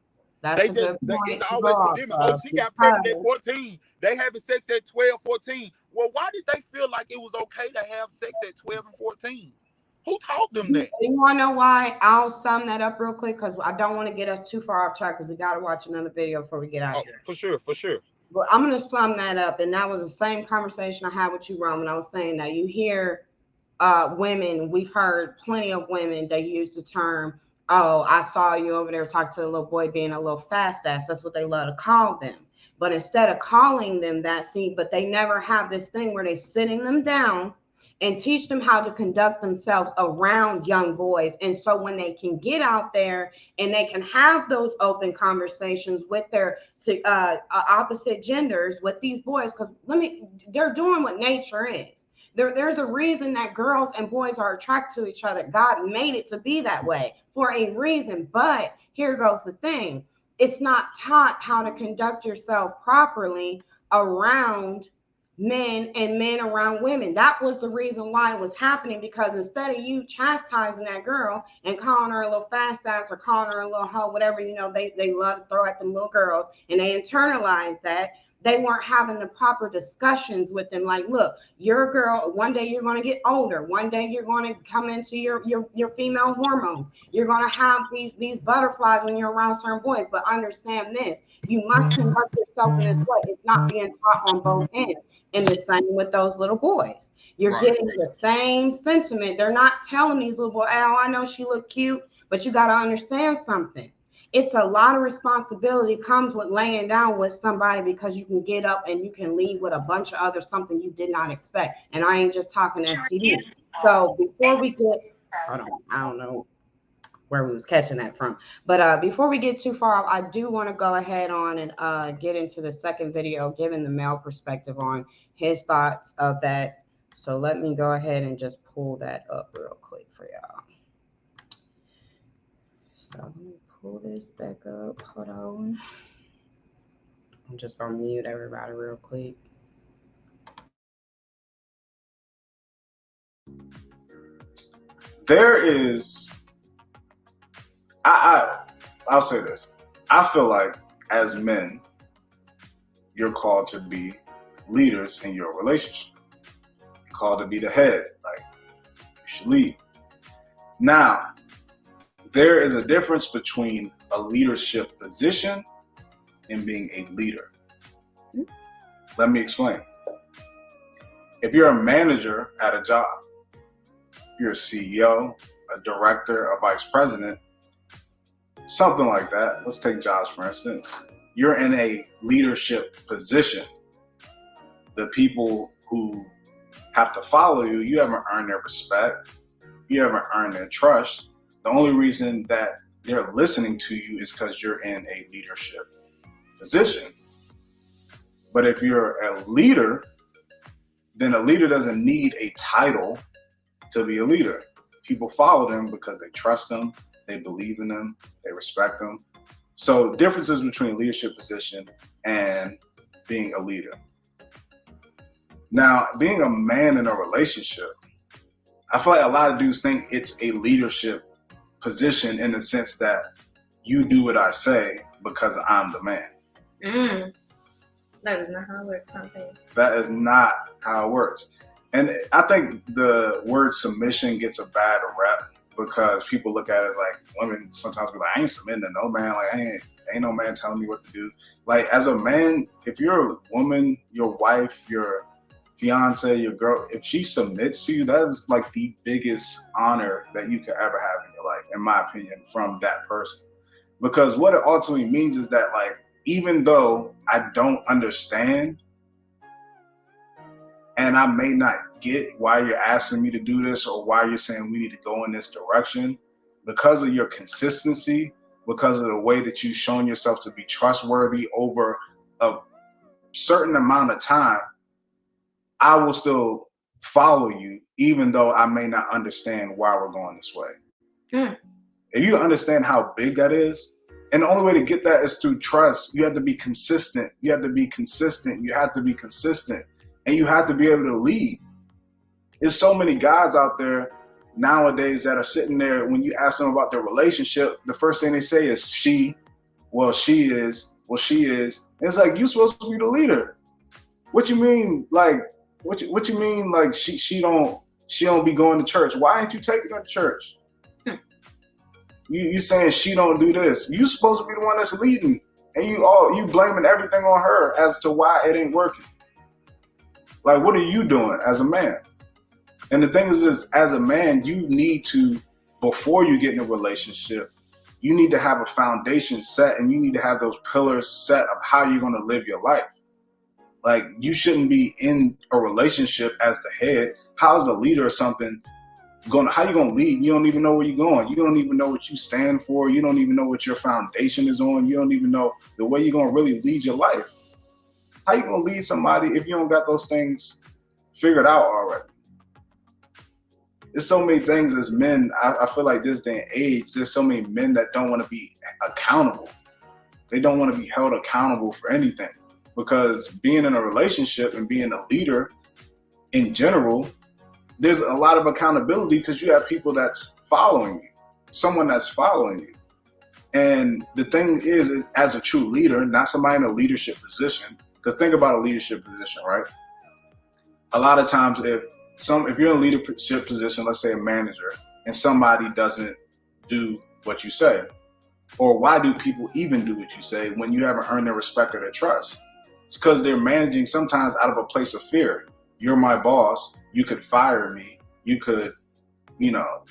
that's a good It's point to go always off condemning. Oh, of, she got pregnant at because 14. They having sex at 12, 14. Well, why did they feel like it was okay to have sex at 12 and 14? Who taught them that? you want to know why? I'll sum that up real quick because I don't want to get us too far off track because we got to watch another video before we get out Oh, of here. for sure. But I'm going to sum that up. And that was the same conversation I had with you, Ron, when I was saying that you hear women, we've heard plenty of women, they use the term, oh, I saw you over there talking to the little boy being a little fast ass. That's what they love to call them. But instead of calling them that, see, but they never have this thing where they sitting them down and teach them how to conduct themselves around young boys. And so when they can get out there and they can have those open conversations with their opposite genders, with these boys, because they're doing what nature is. There's a reason that girls and boys are attracted to each other. God made it to be that way for a reason. But here goes the thing. It's not taught how to conduct yourself properly around men and men around women. That was the reason why it was happening, because instead of you chastising that girl and calling her a little fast ass or calling her a little hoe, whatever, they love to throw at them little girls, and they internalize that. They weren't having the proper discussions with them. Like, look, you're a girl. One day you're going to get older. One day you're going to come into your female hormones. You're going to have these butterflies when you're around certain boys. But understand this: you must conduct yourself in this way. It's not being taught on both ends. And the same with those little boys. You're getting the same sentiment. They're not telling these little boys, "Oh, I know she look cute," but you got to understand something. It's a lot of responsibility comes with laying down with somebody, because you can get up and you can leave with a bunch of other something you did not expect. And I ain't just talking STD. So before we get, I don't know where we was catching that from, but before we get too far, I do want to go ahead on and get into the second video, giving the male perspective on his thoughts of that. So let me go ahead and just pull that up real quick for y'all. So let me pull this back up. Hold on. I'm just gonna mute everybody real quick. There is, I'll say this. I feel like as men, you're called to be leaders in your relationship. You're called to be the head. Like, you should lead. Now, there is a difference between a leadership position and being a leader. Let me explain. If you're a manager at a job, if you're a CEO, a director, a vice president, something like that. Let's take jobs, for instance. You're in a leadership position. The people who have to follow you, you haven't earned their respect. You haven't earned their trust. The only reason that they're listening to you is because you're in a leadership position. But if you're a leader, then a leader doesn't need a title to be a leader. People follow them because they trust them, they believe in them, they respect them. So differences between leadership position and being a leader. Now, being a man in a relationship, I feel like a lot of dudes think it's a leadership position in the sense that you do what I say because I'm the man. That is not how it works, Fontaine. That is not how it works. And I think the word submission gets a bad rep because people look at it as like, women sometimes be like, I ain't submitting to no man. Like, ain't no man telling me what to do. Like, as a man, if you're a woman, your wife, your fiance, your girl, if she submits to you, that is like the biggest honor that you could ever have in your life, in my opinion, from that person. Because what it ultimately means is that, like, even though I don't understand and I may not get why you're asking me to do this or why you're saying we need to go in this direction, because of your consistency, because of the way that you've shown yourself to be trustworthy over a certain amount of time, I will still follow you, even though I may not understand why we're going this way. If you understand how big that is, and the only way to get that is through trust. You have to be consistent. You have to be consistent. You have to be consistent. And you have to be able to lead. There's so many guys out there nowadays that are sitting there, when you ask them about their relationship, the first thing they say is she, well, she is, well, she is. And it's like, you're supposed to be the leader. What you mean, like, what you mean, like, she don't be going to church? Why ain't you taking her to church? You saying she don't do this. You supposed to be the one that's leading, and you blaming everything on her as to why it ain't working. Like, what are you doing as a man? And the thing is, as a man, you need to before you get in a relationship, you need to have a foundation set, and you need to have those pillars set of how you're going to live your life. Like, you shouldn't be in a relationship as the head. How's the leader or something how you gonna lead? You don't even know where you're going. You don't even know what you stand for. You don't even know what your foundation is on. You don't even know the way you're gonna really lead your life. How you gonna lead somebody if you don't got those things figured out already? There's so many things as men. I feel like this day and age, there's so many men that don't want to be accountable. They don't want to be held accountable for anything, because being in a relationship and being a leader in general, there's a lot of accountability because you have people that's following you, someone that's following you. And the thing is as a true leader, not somebody in a leadership position, because think about a leadership position, right? A lot of times if you're in a leadership position, let's say a manager, and somebody doesn't do what you say, or why do people even do what you say when you haven't earned their respect or their trust? It's because they're managing sometimes out of a place of fear. You're my boss. You could fire me. You could,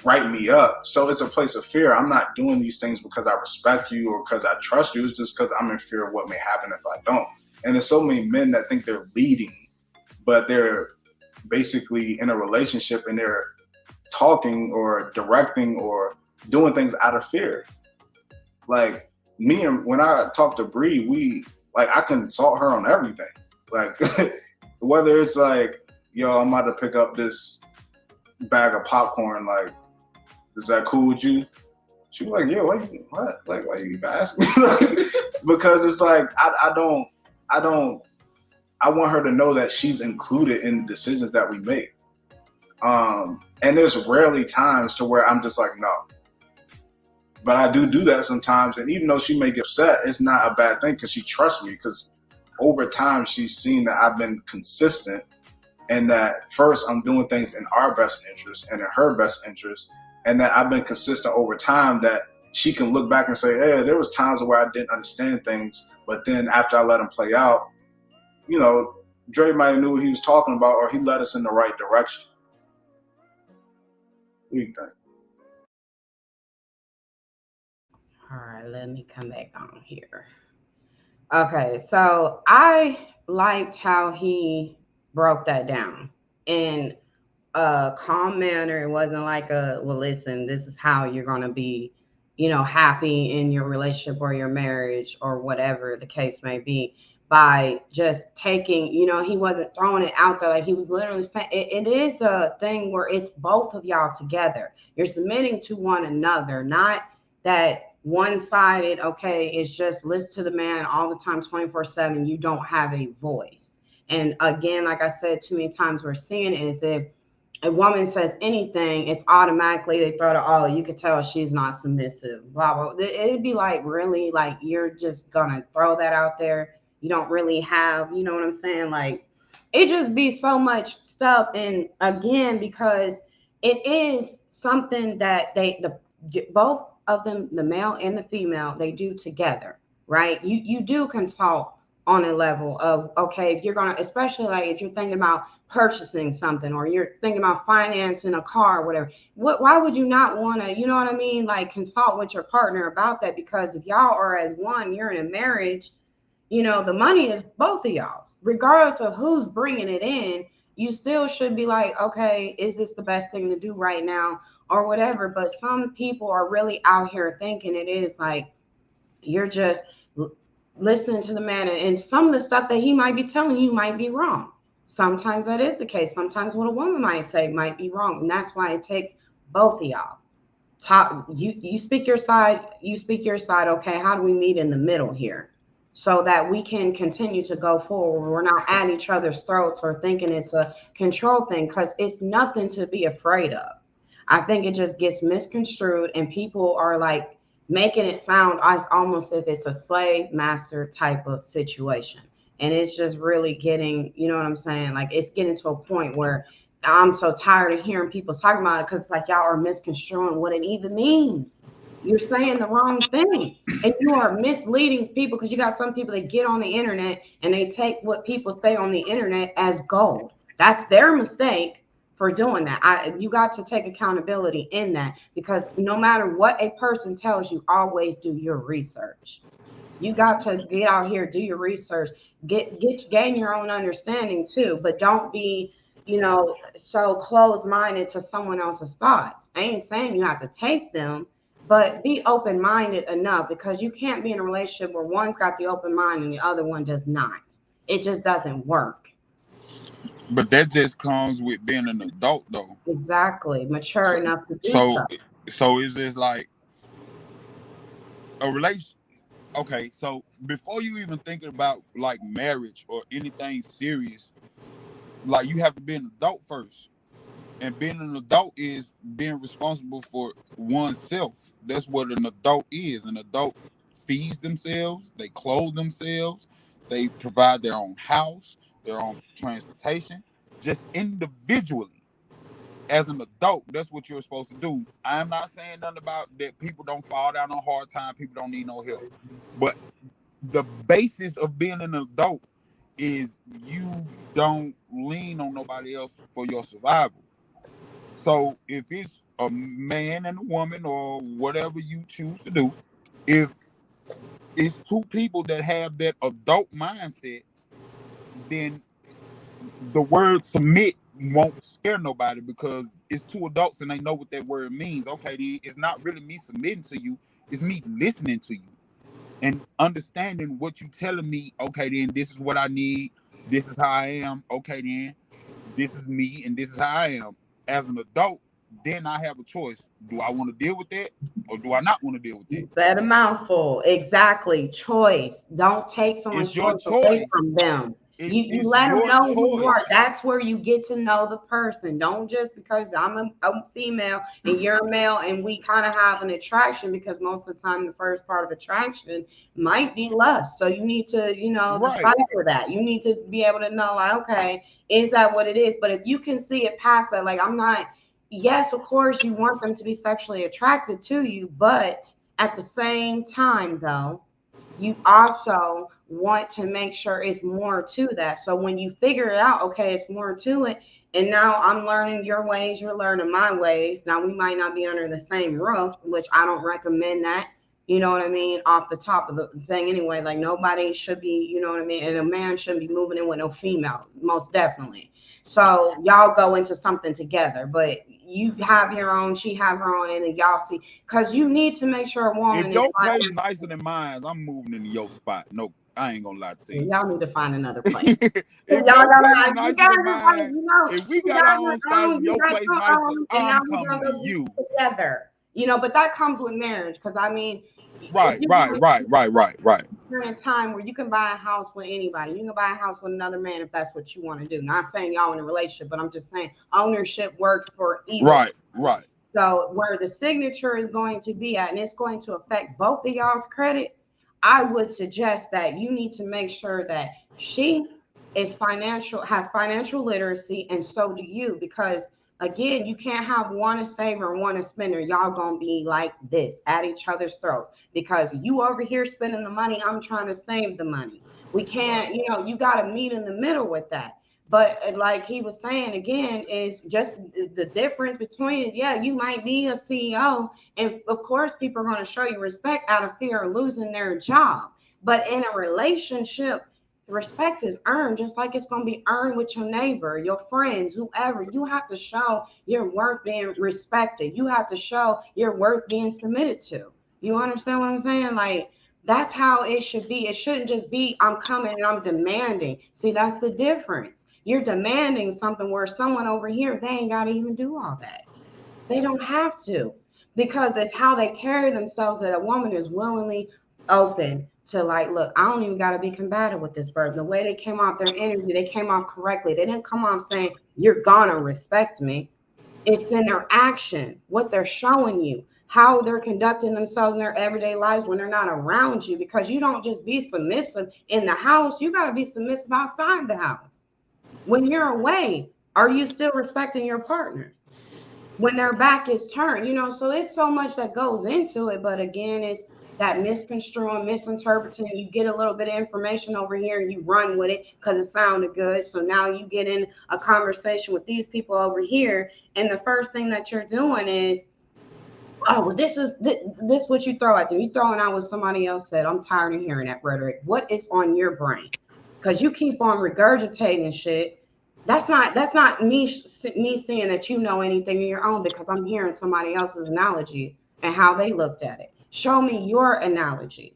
write me up. So it's a place of fear. I'm not doing these things because I respect you or because I trust you. It's just because I'm in fear of what may happen if I don't. And there's so many men that think they're leading, but they're basically in a relationship and they're talking or directing or doing things out of fear. Like me, and when I talk to Bree, I consult her on everything. Like whether it's like, yo, I'm about to pick up this bag of popcorn. Like, is that cool with you? She was like, yeah, what? Like, why you even ask me? Because it's like, I want her to know that she's included in the decisions that we make. And there's rarely times to where I'm just like, no. But I do that sometimes. And even though she may get upset, it's not a bad thing because she trusts me. Because over time, she's seen that I've been consistent and that first I'm doing things in our best interest and in her best interest. And that I've been consistent over time that she can look back and say, hey, there was times where I didn't understand things. But then after I let them play out, Dre might have knew what he was talking about, or he led us in the right direction. What do you think? All right, let me come back on here. Okay, so I liked how he broke that down in a calm manner. It wasn't like well, listen, this is how you're going to be, happy in your relationship or your marriage or whatever the case may be, by just taking, he wasn't throwing it out there. Like, he was literally saying it is a thing where it's both of y'all together. You're submitting to one another, not that one-sided, okay, it's just listen to the man all the time, 24/7. You don't have a voice. And again, like I said, too many times we're seeing is if a woman says anything, it's automatically they throw to, oh, you could tell she's not submissive, blah, blah. It'd be like, really? Like, you're just gonna throw that out there? You don't really have, you know what I'm saying? Like, it just be so much stuff. And again, because it is something that both of them, the male and the female, they do together, right? You do consult on a level of, okay, if you're gonna, especially like if you're thinking about purchasing something or you're thinking about financing a car or whatever, why would you not want to, you know what I mean, like consult with your partner about that? Because if y'all are as one, you're in a marriage, the money is both of y'all's, regardless of who's bringing it in. You still should be like, okay, is this the best thing to do right now or whatever? But some people are really out here thinking it is like you're just listening to the man, and some of the stuff that he might be telling you might be wrong. Sometimes that is the case. Sometimes what a woman might say might be wrong, and that's why it takes both of y'all. Talk. You speak your side. You speak your side. Okay, how do we meet in the middle here, so that we can continue to go forward? We're not at each other's throats or thinking it's a control thing, because it's nothing to be afraid of. I think it just gets misconstrued, and people are like making it sound as almost if it's a slave master type of situation. And it's just really getting, you know what I'm saying? Like, it's getting to a point where I'm so tired of hearing people talking about it, because it's like y'all are misconstruing what it even means. You're saying the wrong thing, and you are misleading people, because you got some people that get on the internet and they take what people say on the internet as gold. That's their mistake for doing that. You got to take accountability in that, because no matter what a person tells you, always do your research. You got to get out here, do your research, gain your own understanding too, but don't be, so closed-minded to someone else's thoughts. I ain't saying you have to take them, but be open-minded enough, because you can't be in a relationship where one's got the open mind and the other one does not. It just doesn't work. But that just comes with being an adult, though. Exactly. Mature enough to do So, so. so it's just like a relation. Okay, so before you even thinking about like marriage or anything serious, like you have to be an adult first. And being an adult is being responsible for oneself. That's what an adult is. An adult feeds themselves, they clothe themselves, they provide their own house, their own transportation, just individually. As an adult, that's what you're supposed to do. I'm not saying nothing about that people don't fall down on hard time, people don't need no help. But the basis of being an adult is you don't lean on nobody else for your survival. So if it's a man and a woman or whatever you choose to do, if it's two people that have that adult mindset, then the word submit won't scare nobody, because it's two adults and they know what that word means. Okay, then it's not really me submitting to you, it's me listening to you and understanding what you telling me. Okay, then this is what I need, this is how I am. Okay, then this is me and this is how I am. As an adult, then I have a choice. Do I want to deal with that or do I not want to deal with that? You said a mouthful. Exactly. Choice. Don't take someone's It's your choice away choice. from them. You It's let them your know who you are. choice. That's where you get to know the person. Don't just because I'm female and you're a male and we kind of have an attraction, because most of the time the first part of attraction might be lust. So you need to, Right. decipher that. You need to be able to know, like, okay, is that what it is? But if you can see it past that, like, I'm not, yes, of course you want them to be sexually attracted to you, but at the same time, though, you also want to make sure it's more to that. So when you figure it out, okay, it's more to it. And now I'm learning your ways, you're learning my ways. Now we might not be under the same roof, which I don't recommend that. You know what I mean? Off the top of the thing anyway, like nobody should be, you know what I mean? And a man shouldn't be moving in with no female, most definitely. So y'all go into something together, but you have your own, she have her own, and then y'all see, because you need to make sure a If woman is your place like, nicer than mine, I'm moving into your spot. No, I ain't gonna lie to you. y'all need to find another place. If Y'all your place gotta, you nicer than gotta just like, mine, if she we got got our own her spots own, and you your got place your nicer, own, and now I'm we coming gonna to go do you. this together. But that comes with marriage, because I mean, if Right, you right, right, right, right, right. during a time where you can buy a house with anybody, you can buy a house with another man if that's what you want to do. Not saying y'all in a relationship, but I'm just saying ownership works for either. Right, right. So where the signature is going to be at, and it's going to affect both of y'all's credit, I would suggest that you need to make sure that she has financial literacy, and so do you, because again, you can't have one a saver and one a spender. Y'all gonna be like this at each other's throats, because you over here spending the money, I'm trying to save the money. We can't, you got to meet in the middle with that. But like he was saying again, is just the difference between is, yeah, you might be a CEO, and of course people are going to show you respect out of fear of losing their job. But in a relationship, respect is earned, just like it's going to be earned with your neighbor, your friends, whoever. You have to show your worth being respected. You have to show your worth being submitted to. You understand what I'm saying? Like, that's how it should be. It shouldn't just be, I'm coming and I'm demanding. See, that's the difference. You're demanding something where someone over here, they ain't got to even do all that. They don't have to, because it's how they carry themselves that a woman is willingly open to, like, look, I don't even got to be combative with this person. The way they came off, their energy, they came off correctly. They didn't come off saying, you're going to respect me. It's in their action, what they're showing you, how they're conducting themselves in their everyday lives when they're not around you, because you don't just be submissive in the house. You got to be submissive outside the house. When you're away, are you still respecting your partner? When their back is turned, so it's so much that goes into it. But again, that misconstruing, misinterpreting. You get a little bit of information over here and you run with it because it sounded good. So now you get in a conversation with these people over here, and the first thing that you're doing is, oh, well, this what you throw at them. You throwing out what somebody else said. I'm tired of hearing that rhetoric. What is on your brain? Because you keep on regurgitating shit. That's not me seeing that you know anything of your own, because I'm hearing somebody else's analogy and how they looked at it. Show me your analogy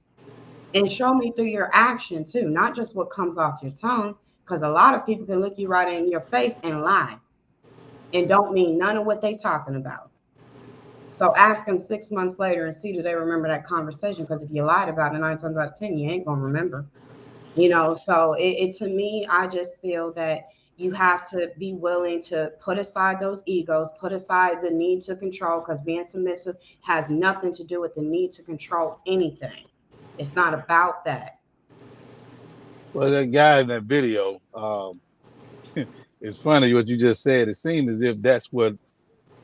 and show me through your action too, not just what comes off your tongue. Because a lot of people can look you right in your face and lie and don't mean none of what they talking about. So ask them 6 months later and see, do they remember that conversation? Because if you lied about it 9 times out of 10, you ain't gonna remember. So to me, I just feel that you have to be willing to put aside those egos, put aside the need to control, because being submissive has nothing to do with the need to control anything. It's not about that. Well, that guy in that video, it's funny what you just said. It seemed as if that's what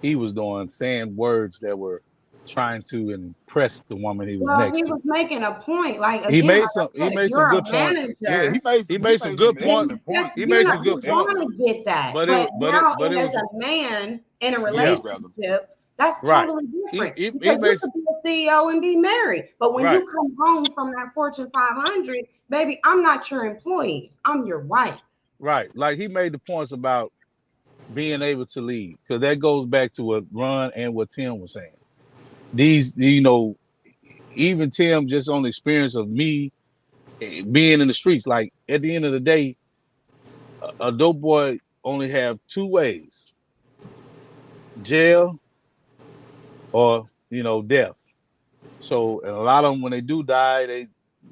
he was doing, saying words that were trying to impress the woman he was Well, next he to. was making a point. Like, He again, made like some. I He said, if made some you're a good points. Yeah, manager, He made some good points. excellent then points. He that's, made some good you're points. gonna get that. But But now, it as was a man in a Yeah, brother. relationship, that's right. totally different. He Because you made could be a CEO and be married, but when right. you come home from that Fortune 500, baby, I'm not your employees. I'm your wife. Right. Like he made the points about being able to lead, because that goes back to what Ron and what Tim was saying. These, even Tim, just on the experience of me being in the streets. Like at the end of the day, a dope boy only have two ways: jail or death. So, and a lot of them, when they do die, they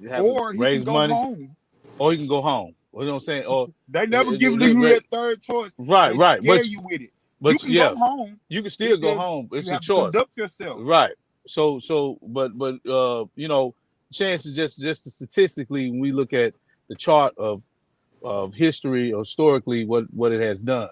have to Or he can raise go money, home. or he can go home. You know what I'm saying? Or They never give you that third choice. right, They right. scare you with it. You But can go yeah, home. you can still It's go just home. you It's a have to choice, conduct yourself. right? But chances, just statistically, when we look at the chart of history or historically, what it has done.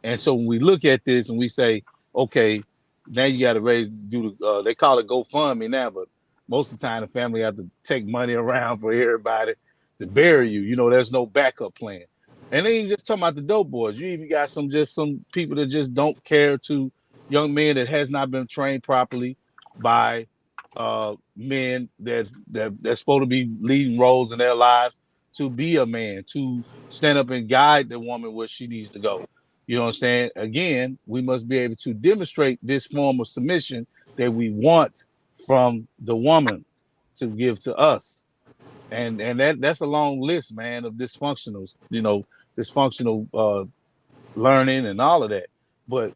And so when we look at this and we say, okay, now you got to they call it GoFundMe now, but most of the time the family have to take money around for everybody to bury you. There's no backup plan. And then you just talking about the dope boys. You even got some people that just don't care, to young men that has not been trained properly by men that's supposed to be leading roles in their lives, to be a man, to stand up and guide the woman where she needs to go. You know what I'm saying? Again, we must be able to demonstrate this form of submission that we want from the woman to give to us. And that's a long list, man, of dysfunctional learning and all of that. But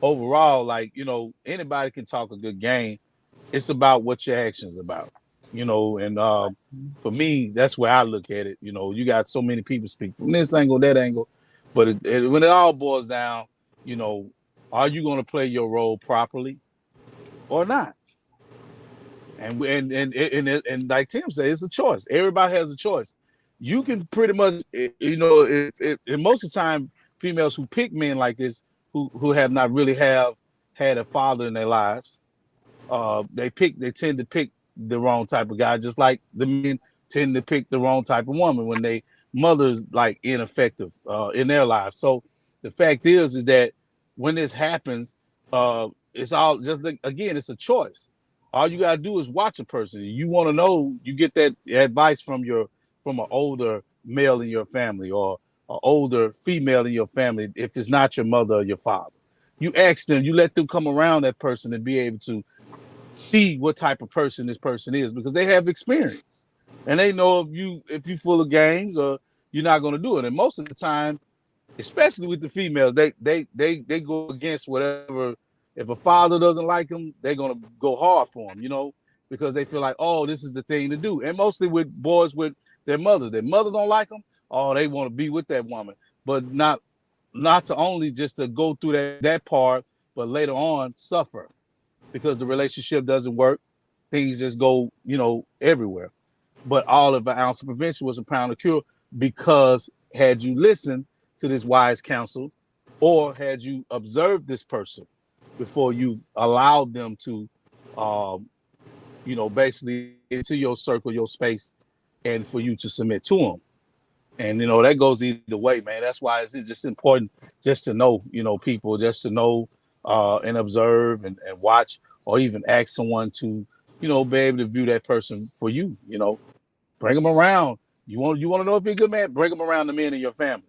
overall, like, anybody can talk a good game. It's about what your actions about. And for me, that's where I look at it. You got so many people speak from this angle, that angle, but when it all boils down, you know, are you going to play your role properly or not? And like Tim said, it's a choice. Everybody has a choice. You can pretty much, and most of the time, females who pick men like this, who have not really have had a father in their lives, they tend to pick the wrong type of guy, just like the men tend to pick the wrong type of woman when they mother's like ineffective in their lives. So the fact is that when this happens, it's all just like, again, it's a choice. All you gotta do is watch a person. You want to know, you get that advice from an older male in your family, or an older female in your family, if it's not your mother or your father. You ask them, you let them come around that person and be able to see what type of person this person is, because they have experience and they know if you full of games, or you're not going to do it. And most of the time, especially with the females, they go against whatever. If a father doesn't like them, they're going to go hard for them, because they feel like, oh, this is the thing to do. And mostly with boys with their mother don't like them, oh, they want to be with that woman. But not to only just to go through that part, but later on suffer because the relationship doesn't work. Things just go, everywhere. But all of an ounce of prevention was a pound of cure, because had you listened to this wise counsel, or had you observed this person before you've allowed them to basically into your circle, your space, and for you to submit to them. And that goes either way, man. That's why it's just important just to know, people, just to know and observe and watch, or even ask someone to, be able to view that person for you. Bring them around. You want to know if you're a good man? Bring them around the men in your family.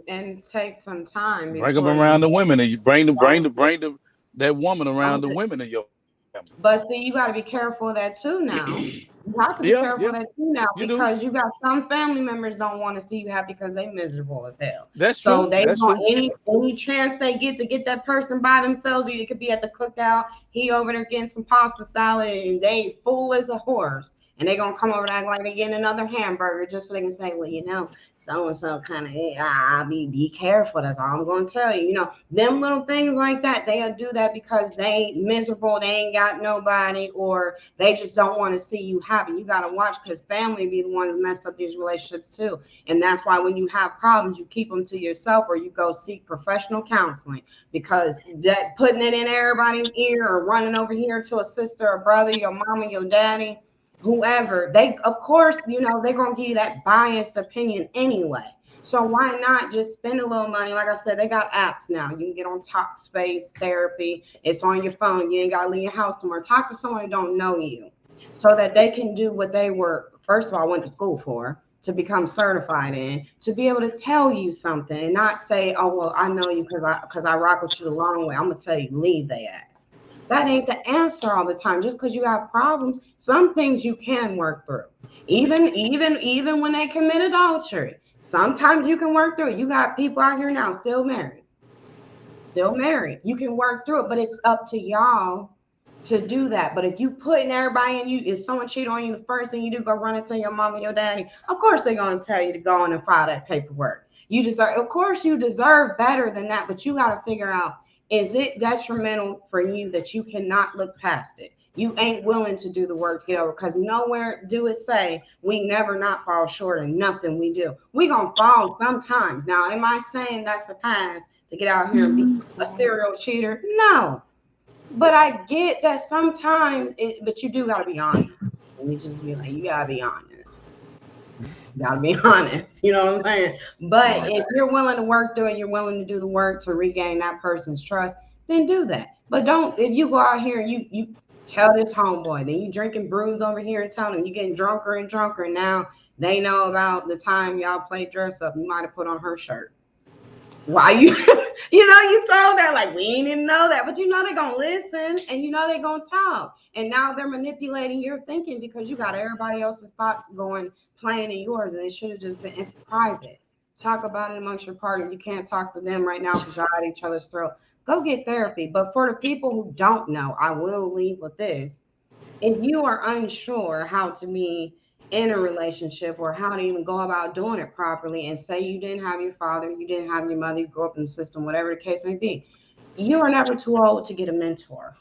And take some time Bring them before around the you women, and you bring that woman around the women in your family. But see, you got to be careful of that too now. You have to be Yeah, careful yeah, of that too now, you do. because you got some family members don't want to see you happy because they miserable as hell. That's So true. they That's want true. any chance they get to get that person by themselves. It could be at the cookout, he over there getting some pasta salad, and they full as a horse. And they gonna come over and act like they getting another hamburger just so they can say, well, so and so kind of, I be careful. That's all I'm gonna tell you. Them little things like that, they'll do that because they miserable, they ain't got nobody, or they just don't want to see you happy. You gotta watch, because family be the ones mess up these relationships too. And that's why when you have problems, you keep them to yourself, or you go seek professional counseling, because that putting it in everybody's ear or running over here to a sister or brother, your mama, your daddy, whoever, they of course they're going to give you that biased opinion anyway. So why not just spend a little money? Like I said, they got apps now. You can get on Talkspace Therapy. It's on your phone. You ain't got to leave your house tomorrow. Talk to someone who don't know you, so that they can do what they were, first of all, went to school for, to become certified in, to be able to tell you something and not say, oh, well, I know you because I rock with you the long way. I'm going to tell you, leave they ass. That ain't the answer all the time. Just because you have problems, some things you can work through. Even when they commit adultery, sometimes you can work through it. You got people out here now still married. You can work through it, but it's up to y'all to do that. But if you putting everybody in, if someone cheat on you, the first thing you do, go run and tell your mom and your daddy, of course they're gonna tell you to go on and file that paperwork. Of course you deserve better than that, but you got to figure out, is it detrimental for you that you cannot look past it? You ain't willing to do the work to get over, because nowhere do it say we never not fall short of nothing we do. We gonna fall sometimes. Now, am I saying that's a pass to get out here and be a serial cheater? No. But I get that sometimes, but you do gotta be honest. Let me just be like, you gotta be honest. You gotta be honest. You know what I'm saying? But if you're willing to work through it, you're willing to do the work to regain that person's trust, then do that. But don't, if you go out here and you tell this homeboy, then you drinking brews over here and telling him you getting drunker and drunker, and now they know about the time y'all played dress up. You might have put on her shirt. Why you you told that, like, we ain't even know that, but they're gonna listen, and they're gonna talk, and now they're manipulating your thinking because you got everybody else's thoughts going playing in yours, and it should have just been, it's private. Talk about it amongst your partner. You can't talk to them right now because y'all at each other's throat. Go get therapy. But for the people who don't know, I will leave with this: if you are unsure how to be in a relationship, or how to even go about doing it properly, and say you didn't have your father, you didn't have your mother, you grew up in the system, whatever the case may be, you are never too old to get a mentor.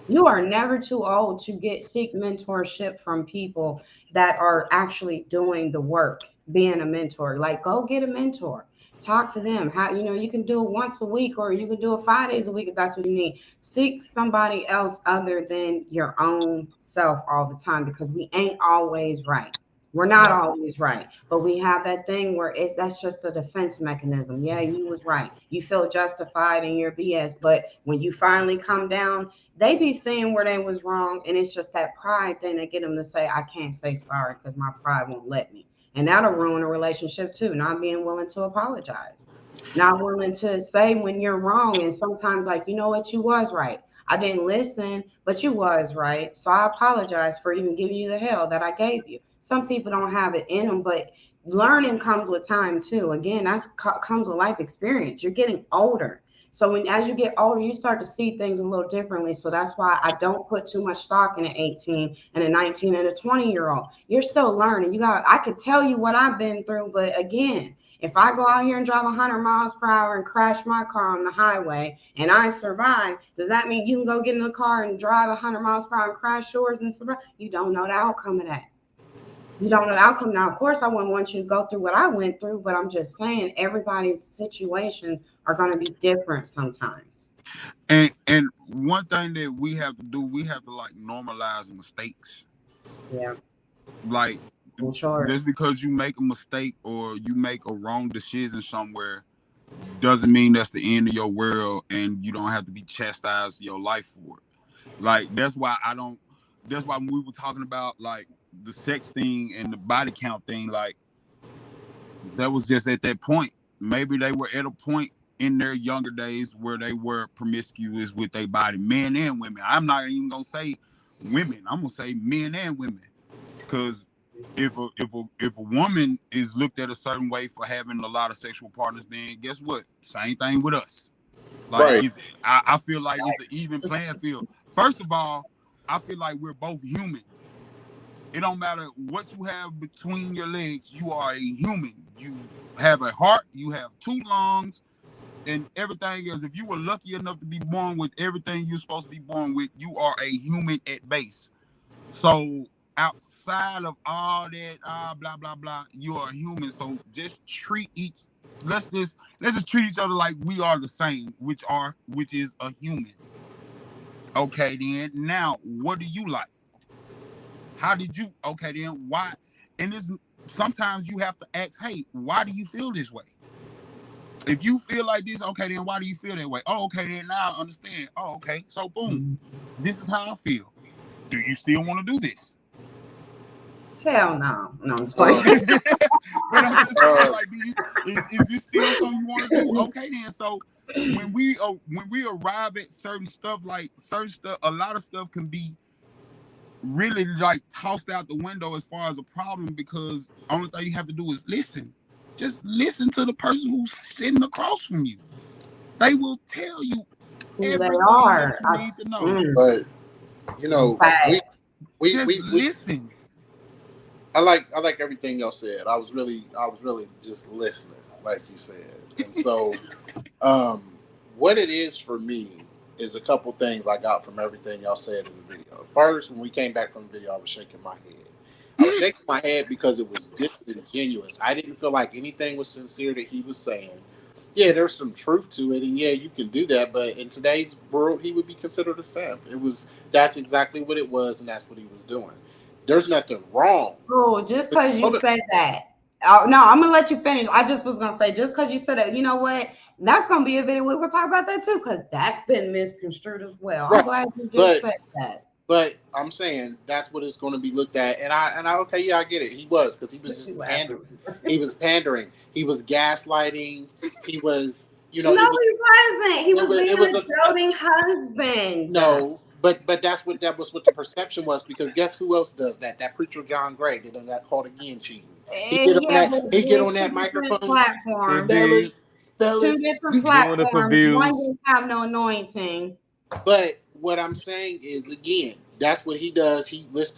You are never too old to seek mentorship from people that are actually doing the work, being a mentor. Like, go get a mentor. Talk to them. How you can do it once a week, or you can do it 5 days a week if that's what you need. Seek somebody else other than your own self all the time, because we ain't always right. We're not always right, but we have that thing where that's just a defense mechanism. Yeah, you was right. You feel justified in your BS, but when you finally come down, they be seeing where they was wrong, and it's just that pride thing that get them to say, I can't say sorry because my pride won't let me. And that'll ruin a relationship too, not being willing to apologize, not willing to say when you're wrong. And sometimes, like, you know what, you was right, I didn't listen, but you was right, so I apologize for even giving you the hell that I gave you. Some people don't have it in them, but learning comes with time too. Again, that's comes with life experience. You're getting older, so as you get older, you start to see things a little differently. So that's why I don't put too much stock in an 18 and a 19 and a 20-year-old. You're still learning. I could tell you what I've been through, but again, if I go out here and drive 100 miles per hour and crash my car on the highway and I survive, does that mean you can go get in the car and drive 100 miles per hour and crash yours and survive? You don't know the outcome of that. You don't know the outcome. Now, of course, I wouldn't want you to go through what I went through, but I'm just saying everybody's situations are going to be different sometimes. And one thing that we have to do, we have to like normalize mistakes. Yeah, Like for sure. just because you make a mistake or you make a wrong decision somewhere doesn't mean that's the end of your world and you don't have to be chastised your life for it. Like that's why I don't. That's why when we were talking about like the sex thing and the body count thing, like that was just at that point. Maybe they were at a point in their younger days where they were promiscuous with their body, men and women. I'm not even gonna say women. I'm gonna say men and women, because if a woman is looked at a certain way for having a lot of sexual partners, then guess what? Same thing with us. Like Right. I feel like it's an even playing field. First of all, I feel like we're both human. It don't matter what you have between your legs. You are a human. You have a heart. You have two lungs, and everything else. If you were lucky enough to be born with everything you're supposed to be born with, you are a human at base. So outside of all that, blah blah blah, you are a human. So just treat each. Let's just treat each other like we are the same, which is a human. Okay, then now what do you like? How did you? Okay, then why? And this sometimes you have to ask, hey, why do you feel this way? If you feel like this, okay, then why do you feel that way? Oh, okay, then now I understand. Oh, okay, so boom, this is how I feel. Do you still want to do this? Hell no. No, I'm just Uh, playing. But I'm just saying, like, is this still something you want to do? Okay, then. So when we arrive at certain stuff, like certain stuff, a lot of stuff can be really like tossed out the window as far as a problem, because only thing you have to do is listen. Just listen to the person who's sitting across from you. They will tell you Who they everything that are. you need to know. but you know, Facts. Just we listen. I like everything y'all said. I was really just listening, like you said. And so what it is for me is a couple things I got from everything y'all said in the video. First, when we came back from the video, I was shaking my head. I was shaking my head because it was disingenuous. I didn't feel like anything was sincere that he was saying. Yeah, there's some truth to it, and yeah, you can do that. But in today's world, he would be considered a simp. That's exactly what it was, and that's what he was doing. There's nothing wrong. Oh, just But because you hold said that. Oh, no, I'm gonna let you finish. I just was gonna say, just because you said that, you know what? That's gonna be a video. We're gonna talk about that too, because that's been misconstrued as well. I'm right, glad you just but said that. I'm saying that's what it's going to be looked at, and I okay, yeah, I get it. He was because he was What just you laughing? pandering. He was pandering. He was gaslighting. He was, No, he wasn't. He was being it was a doting husband. no, but that was what the perception was, because guess who else does that? That preacher John Gray that done got caught again cheating. He get And on yeah, that. but He get it's on two that different microphone, platforms. fellas, Indeed. Two fellas. different Doing it for platforms. One views. didn't have no anointing. But what I'm saying is, again, that's what he does.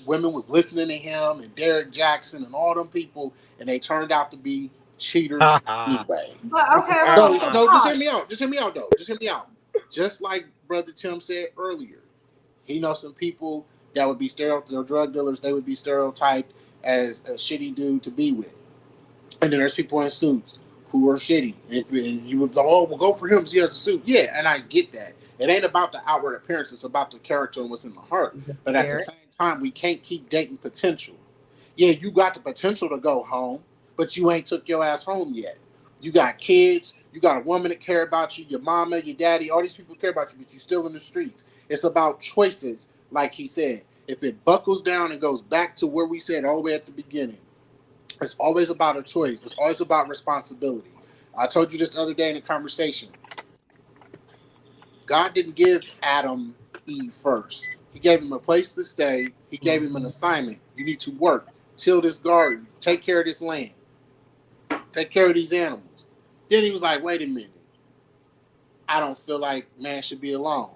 Women was listening to him and Derek Jackson and all them people, and they turned out to be cheaters anyway. But okay, No, okay, no, just hear pause. me out. Just hear me out, though. Just hear me out. Just like Brother Tim said earlier, he knows some people that would be they're drug dealers. They would be stereotyped as a shitty dude to be with. And then there's people in suits who are shitty. And you would go, oh, well, go for him because he has a suit. Yeah, and I get that. It ain't about the outward appearance. It's about the character and what's in the heart. The But at the spirit. same time, we can't keep dating potential. Yeah, you got the potential to go home, but you ain't took your ass home yet. You got kids. You got a woman that care about you, your mama, your daddy. All these people care about you, but you're still in the streets. It's about choices, like he said. If it buckles down and goes back to where we said all the way at the beginning, it's always about a choice. It's always about responsibility. I told you this the other day in a conversation. God didn't give Adam Eve first. He gave him a place to stay. He gave him an assignment. You need to work, till this garden, take care of this land, take care of these animals. Then he was like, wait a minute. I don't feel like man should be alone.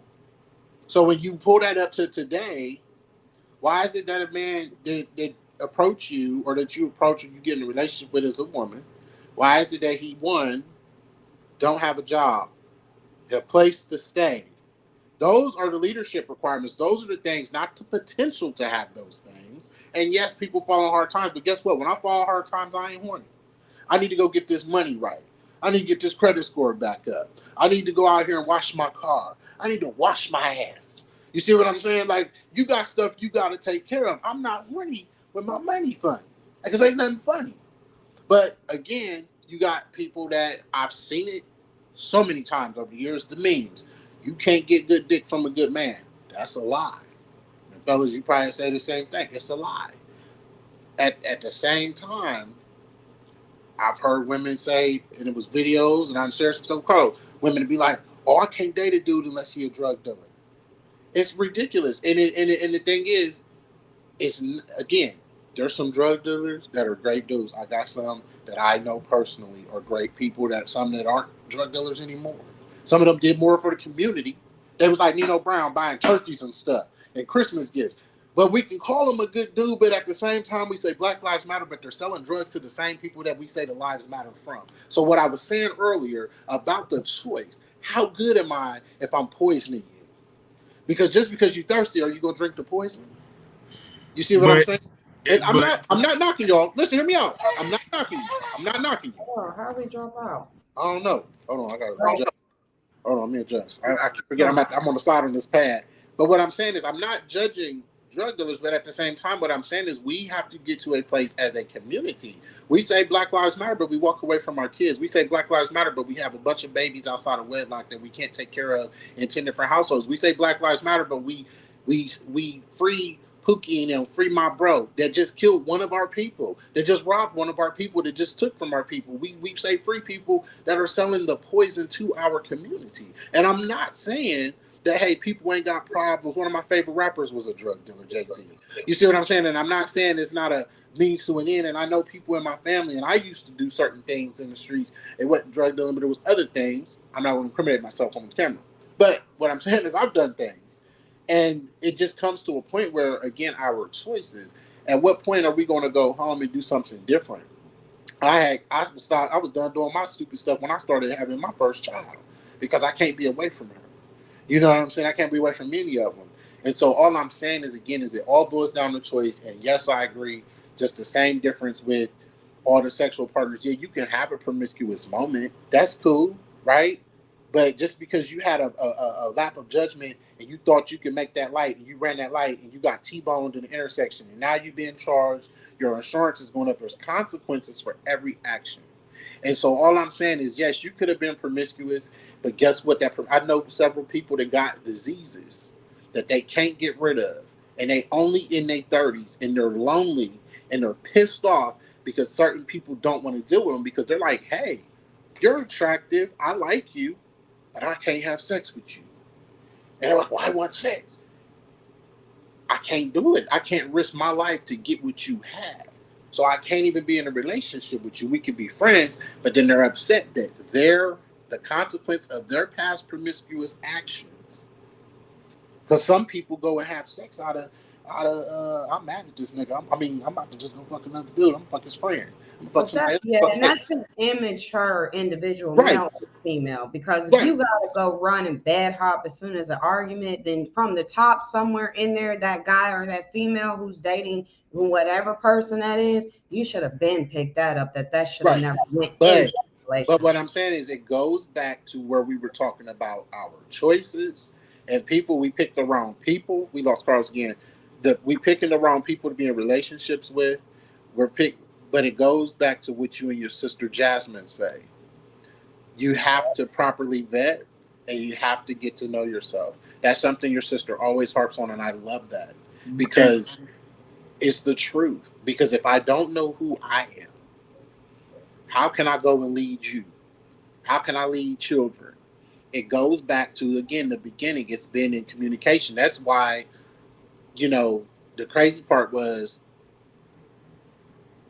So when you pull that up to today, why is it that a man that approach you, or that you approach or you get in a relationship with as a woman, why is it that he, one, don't have a job, a place to stay, Those are the leadership requirements. Those are the things, not the potential to have those things. And yes, people fall on hard times, but guess what? When I fall on hard times, I ain't horny. I need to go get this money right. I need to get this credit score back up. I need to go out here and wash my car. I need to wash my ass. You see what I'm saying? Like, you got stuff you got to take care of. I'm not horny with my money funny because ain't nothing funny. But again, you got people that I've seen it so many times over the years, the memes. You can't get good dick from a good man. That's a lie. And fellas, you probably say the same thing. It's a lie. At the same time, I've heard women say, and it was videos, and I shared some stuff called women to be like, "Oh, I can't date a dude unless he a drug dealer." It's ridiculous. And the thing is, it's again, there's some drug dealers that are great dudes. I got some that I know personally are great people. That some that aren't drug dealers anymore. Some of them did more for the community. They was like Nino Brown buying turkeys and stuff and Christmas gifts. But we can call him a good dude, but at the same time, we say Black Lives Matter, but they're selling drugs to the same people that we say the lives matter from. So what I was saying earlier about the choice, how good am I if I'm poisoning you? Because just because you're thirsty, are you going to drink the poison? You see what I'm saying? And I'm not knocking y'all. Listen, hear me out. I'm not knocking you. I'm not knocking you. Oh, how we drop out? I don't know. Hold on, I got to adjust. Hold on, let me adjust. I forget I'm on the side on this pad. But what I'm saying is I'm not judging drug dealers, but at the same time, what I'm saying is we have to get to a place as a community. We say Black Lives Matter, but we walk away from our kids. We say Black Lives Matter, but we have a bunch of babies outside of wedlock that we can't take care of in 10 different households. We say Black Lives Matter, but we free Pookie and them, free my bro that just killed one of our people, that just robbed one of our people, that just took from our people. We say free people that are selling the poison to our community. And I'm not saying that, hey, people ain't got problems. One of my favorite rappers was a drug dealer, Jay-Z. You see what I'm saying? And I'm not saying it's not a means to an end. And I know people in my family, and I used to do certain things in the streets. It wasn't drug dealing, but it was other things. I'm not going to incriminate myself on the camera. But what I'm saying is I've done things. And it just comes to a point where, again, our choices, at what point are we going to go home and do something different? I was done doing my stupid stuff when I started having my first child because I can't be away from her. You know what I'm saying? I can't be away from any of them. And so all I'm saying is, again, is it all boils down to choice. And yes, I agree. Just the same difference with all the sexual partners. Yeah, you can have a promiscuous moment. That's cool, right? But just because you had a lap of judgment and you thought you could make that light and you ran that light and you got T-boned in the intersection and now you're being charged, your insurance is going up. There's consequences for every action. And so all I'm saying is, yes, you could have been promiscuous, but guess what? I know several people that got diseases that they can't get rid of, and they only in their 30s, and they're lonely and they're pissed off because certain people don't want to deal with them because they're like, hey, you're attractive, I like you, but I can't have sex with you. And they're like, well, I want sex. I can't do it. I can't risk my life to get what you have. So I can't even be in a relationship with you. We could be friends, but then they're upset that the consequence of their past promiscuous actions. Because some people go and have sex out of I'm mad at this nigga. I'm about to just go fuck another dude. I'm fuck his friend. I'm fuck somebody else. Yeah, and that's an immature individual, Right. male or female. Because if you gotta go run and bed hop as soon as an argument, then from the top somewhere in there, that guy or that female who's dating whatever person that is, you should have been picked that up. That should have never went in that relationship. But what I'm saying is it goes back to where we were talking about our choices and people. We picked the wrong people. We lost Carlos again. We picking the wrong people to be in relationships with. But it goes back to what you and your sister Jasmine say. You have to properly vet and you have to get to know yourself. That's something your sister always harps on, and I love that because it's the truth. Because if I don't know who I am, how can I go and lead you? How can I lead children? It goes back to, again, the beginning. It's been in communication. That's why, the crazy part was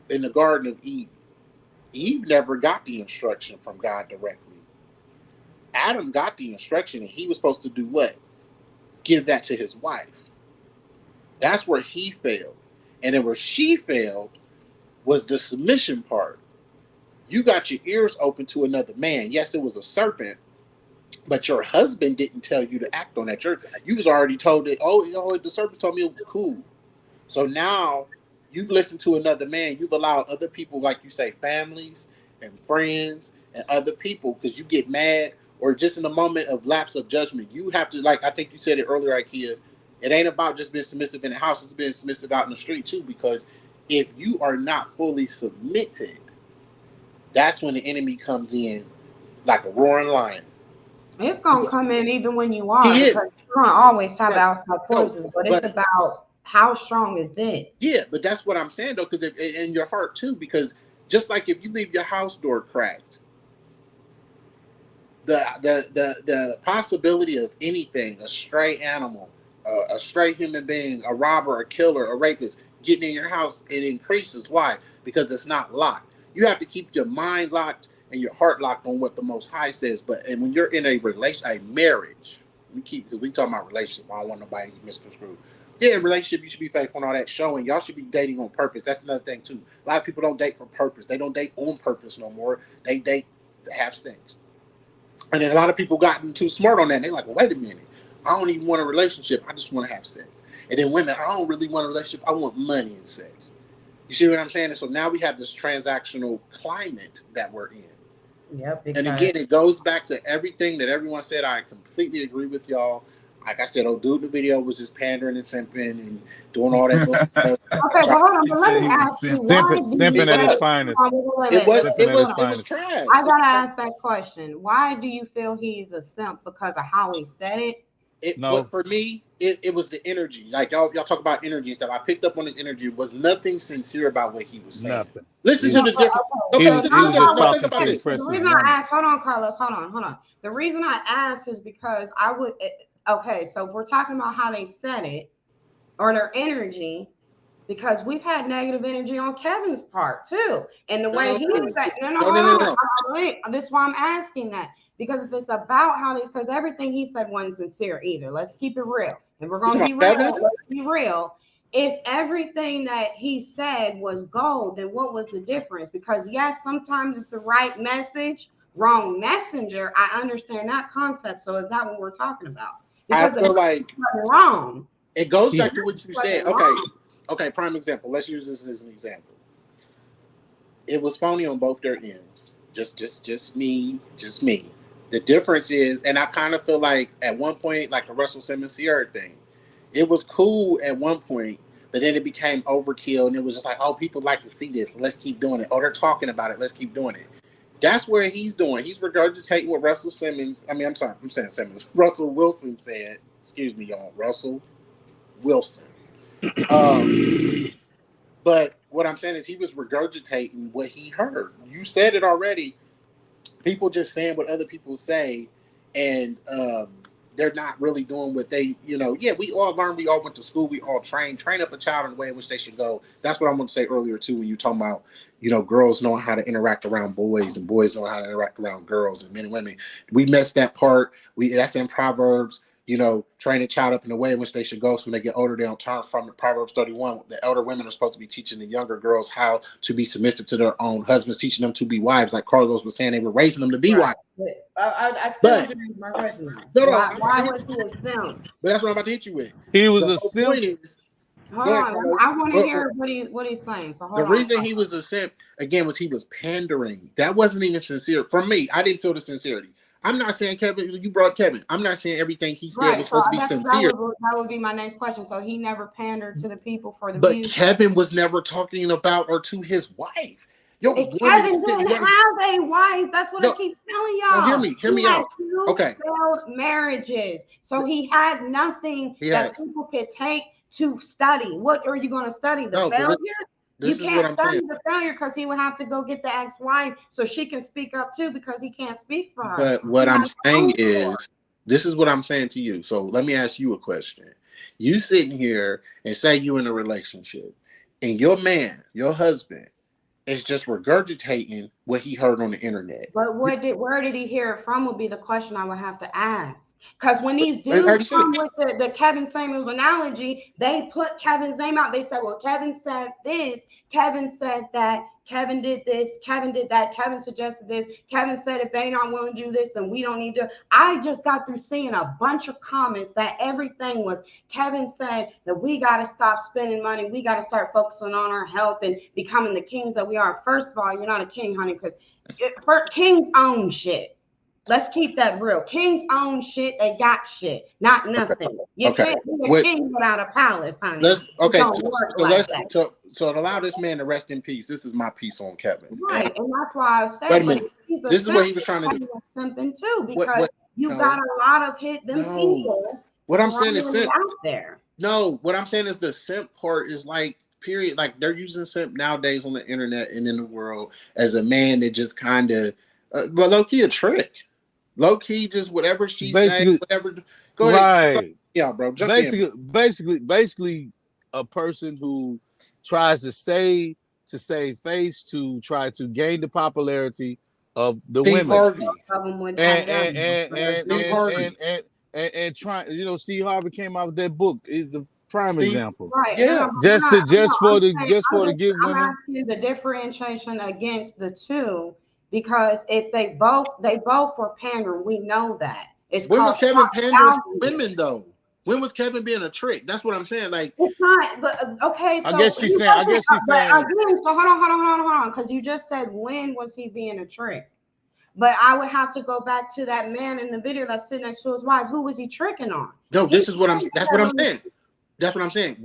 in the Garden of Eve. Eve never got the instruction from God directly. Adam got the instruction, and he was supposed to do what? Give that to his wife. That's where he failed. And then where she failed was the submission part. You got your ears open to another man. Yes, it was a serpent, but your husband didn't tell you to act on that. You was already told that, oh, you know, the serpent told me it was cool. So now you've listened to another man. You've allowed other people, like you say, families and friends and other people, because you get mad or just in a moment of lapse of judgment. You have to, like I think you said it earlier, IKEA, it ain't about just being submissive in the house. It's being submissive out in the street too, because if you are not fully submitted, that's when the enemy comes in like a roaring lion. It's gonna come in even when you are, He because is. you're gonna always have Right. outside forces, but it's about how strong is this? Yeah, but that's what I'm saying though, because in your heart too, because just like if you leave your house door cracked, the possibility of anything, a stray animal, a stray human being, a robber, a killer, a rapist getting in your house, it increases. Why? Because it's not locked. You have to keep your mind locked and your heart locked on what the Most High says. And when you're in a marriage, because we talking about relationship. I don't want nobody misconstrued. Yeah, relationship, you should be faithful and all that showing. Y'all should be dating on purpose. That's another thing too. A lot of people don't date for purpose. They don't date on purpose no more. They date to have sex. And then a lot of people gotten too smart on that. And they're like, well, wait a minute. I don't even want a relationship. I just want to have sex. And then women, I don't really want a relationship. I want money and sex. You see what I'm saying? And so now we have this transactional climate that we're in. Yep. And again, it goes back to everything that everyone said. I completely agree with y'all. Like I said, old dude in the video was just pandering and simping and doing all that stuff. Okay, but hold on. But let me ask you, simping at his finest. It was trash. I gotta ask that question. Why do you feel he's a simp? Because of how he said it? But for me, it was the energy. Like y'all talk about energy and stuff. I picked up on his energy. It was nothing sincere about what he was saying. Nothing. Listen to the difference. He was just talking to the reason I asked, hold on, Carlos, hold on. The reason I asked is because I would. Okay, so if we're talking about how they said it or their energy, because we've had negative energy on Kevin's part too, and the way he was that. No. This is why I'm asking that, because if it's about how these, because everything he said wasn't sincere either. Let's keep it real, and we're gonna be real. Let's be real. If everything that he said was gold, then what was the difference? Because yes, sometimes it's the right message, wrong messenger. I understand that concept. So is that what we're talking about? Because I feel like wrong. It goes back to what you said. Okay. Prime example. Let's use this as an example. It was phony on both their ends. Just me. The difference is, and I kind of feel like at one point, like the Russell Simmons Sierra thing, it was cool at one point, but then it became overkill, and it was just like, oh, people like to see this, so let's keep doing it. Oh, they're talking about it, let's keep doing it. That's where he's doing. He's regurgitating what Russell Wilson said. Excuse me, y'all. Russell Wilson. But what I'm saying is he was regurgitating what he heard. You said it already. People just saying what other people say, and they're not really doing what they, yeah, we all learned, we all went to school, we all train up a child in the way in which they should go. That's what I'm going to say earlier too, when you talking about, girls knowing how to interact around boys and boys knowing how to interact around girls and men and women. We missed that part. That's in Proverbs. Train a child up in the way in which they should go, so when they get older, they don't turn from it. Proverbs 31. The elder women are supposed to be teaching the younger girls how to be submissive to their own husbands, teaching them to be wives. Like Carlos was saying, they were raising them to be wives. I still want you to answer my question. Why was he a simp? But that's what I'm about to hit you with. He was a simp. Hold on, I want to hear what he's saying. So the reason he was a simp again was he was pandering. That wasn't even sincere. For me, I didn't feel the sincerity. I'm not saying Kevin. You brought Kevin. I'm not saying everything he said was supposed to be sincere. That would be my next question. So he never pandered to the people for the views. But Kevin was never talking about or to his wife. Kevin didn't have a wife. That's what I keep telling y'all. No, hear me out. Okay. Failed marriages. So he had nothing that people could take to study. What are you going to study? The failure? You can't study the failure because he would have to go get the ex-wife so she can speak up too, because he can't speak for her. But what I'm saying is, this is what I'm saying to you. So let me ask you a question. You sitting here and say you in a relationship, and your man, your husband, is just regurgitating what he heard on the internet. But where did he hear it from would be the question I would have to ask. Because when these I already dudes said come it. with the Kevin Samuels analogy, they put Kevin's name out. They said, well, Kevin said this, Kevin said that, Kevin did this, Kevin did that, Kevin suggested this, Kevin said if they not willing to do this, then we don't need to. I just got through seeing a bunch of comments that everything was Kevin said that we got to stop spending money. We got to start focusing on our health and becoming the kings that we are. First of all, you're not a king, honey, because kings own shit. Let's keep that real. Kings own shit. They got shit, not nothing. You can't be a king without a palace, honey. So to allow this man to rest in peace. This is my piece on Kevin. Right, and that's why I said, wait a minute. This is what he was trying to do. Simping too, because got a lot of people. What I'm saying is simp out there. No, what I'm saying is the simp part is like period. Like they're using simp nowadays on the internet and in the world as a man that just kind of, but low key a trick. Low key, just whatever she says, whatever. Go ahead. Right. Yeah, bro. Jump in. Basically, a person who tries to save face to try to gain the popularity of the Steve women. Harvey. And trying, you know, Steve Harvey came out with that book. Is a prime example. Right. Yeah. Just for to give women. I'm asking the differentiation against the two. Because if they both were pandering, we know that. When was Kevin pandering to women though? When was Kevin being a trick? That's what I'm saying. Like it's not, but okay. So I guess she's saying. Again, so hold on, because you just said when was he being a trick? But I would have to go back to that man in the video that's sitting next to his wife. Who was he tricking on? No, that's what I'm saying. That's what I'm saying.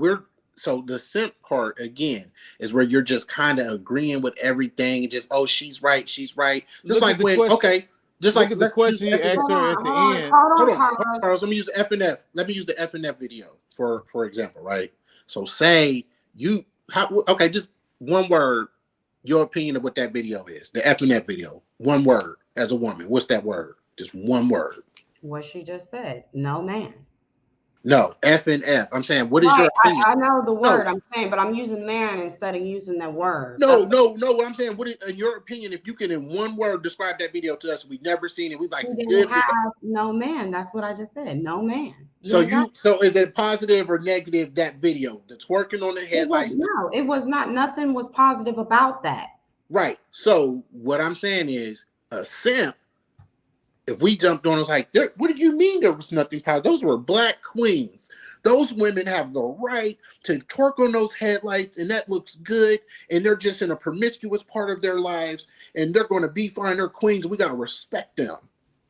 So the simp part again is where you're just kind of agreeing with everything and just she's right. Just look like when just like the question you asked her at the end. Hold on. Let me use the FNF. Let me use the FNF video for example, right? So say just one word, your opinion of what that video is. The FNF video. One word as a woman. What's that word? Just one word. What she just said. No man. No, FNF. I'm saying, what is your opinion? I know the word I'm saying, but I'm using man instead of using that word. No. What I'm saying, what is, in your opinion, if you can in one word describe that video to us, we've never seen it. We like no man. That's what I just said. No man. So is it positive or negative that video? The twerking on the headlights? No, it was not. Nothing was positive about that. Right. So what I'm saying is a simp. If we jumped on, it's like, what do you mean there was nothing positive? Those were black queens. Those women have the right to twerk on those headlights, and that looks good. And they're just in a promiscuous part of their lives, and they're going to be fine. They're queens. We got to respect them.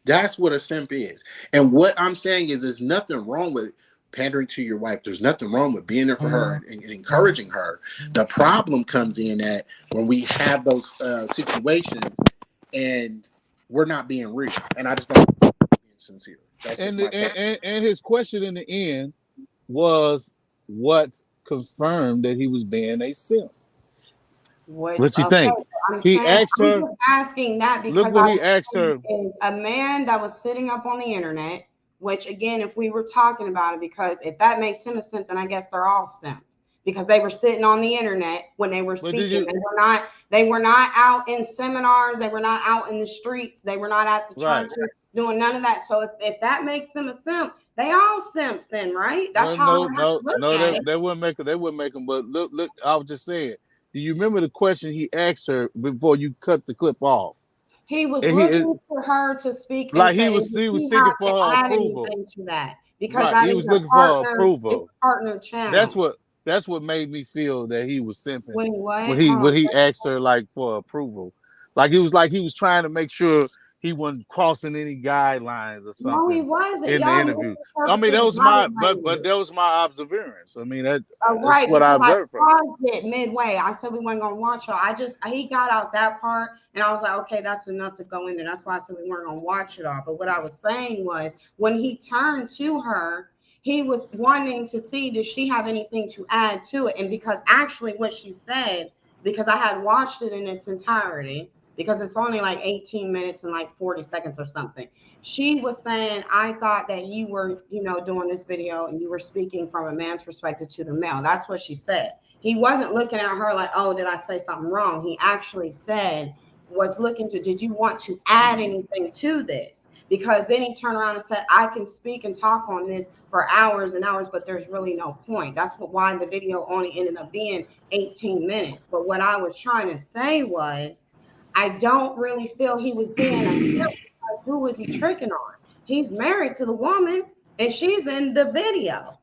That's what a simp is. And what I'm saying is there's nothing wrong with pandering to your wife. There's nothing wrong with being there for her and encouraging her. The problem comes in that when we have those situations and we're not being real, and I just don't being sincere. And his question in the end was what confirmed that he was being a simp. What you think? He asked her. Asking that because look what he asked her. Is a man that was sitting up on the internet. Which again, if we were talking about it, because if that makes him a simp, then I guess they're all simps. Because they were sitting on the internet when they were speaking. They were not out in seminars. They were not out in the streets. They were not at the churches doing none of that. So if that makes them a simp, they all simps then, right? That's they wouldn't make them. But look, I was just saying. Do you remember the question he asked her before you cut the clip off? He was looking for her to speak. Like he was seeking for her approval. To that because he was looking for her approval. Partner channel. That's what made me feel that he was simping when he asked her like for approval. Like he was trying to make sure he wasn't crossing any guidelines or something. No, he wasn't. In the interview. I mean, that was but that was my observance. I mean, that's what I observed from. I paused it midway. I said we weren't gonna watch it. He got out that part, and I was like, okay, that's enough to go in there. That's why I said we weren't gonna watch it all. But what I was saying was when he turned to her, he was wanting to see, does she have anything to add to it? And because actually what she said, because I had watched it in its entirety, because it's only like 18 minutes and like 40 seconds or something. She was saying, I thought that you were, doing this video and you were speaking from a man's perspective to the male. That's what she said. He wasn't looking at her like, oh, did I say something wrong? He actually said was looking to, did you want to add anything to this? Because then he turned around and said, I can speak and talk on this for hours and hours, but there's really no point. That's why the video only ended up being 18 minutes. But what I was trying to say was, I don't really feel he was being a simp, because who was he tricking on? He's married to the woman and she's in the video.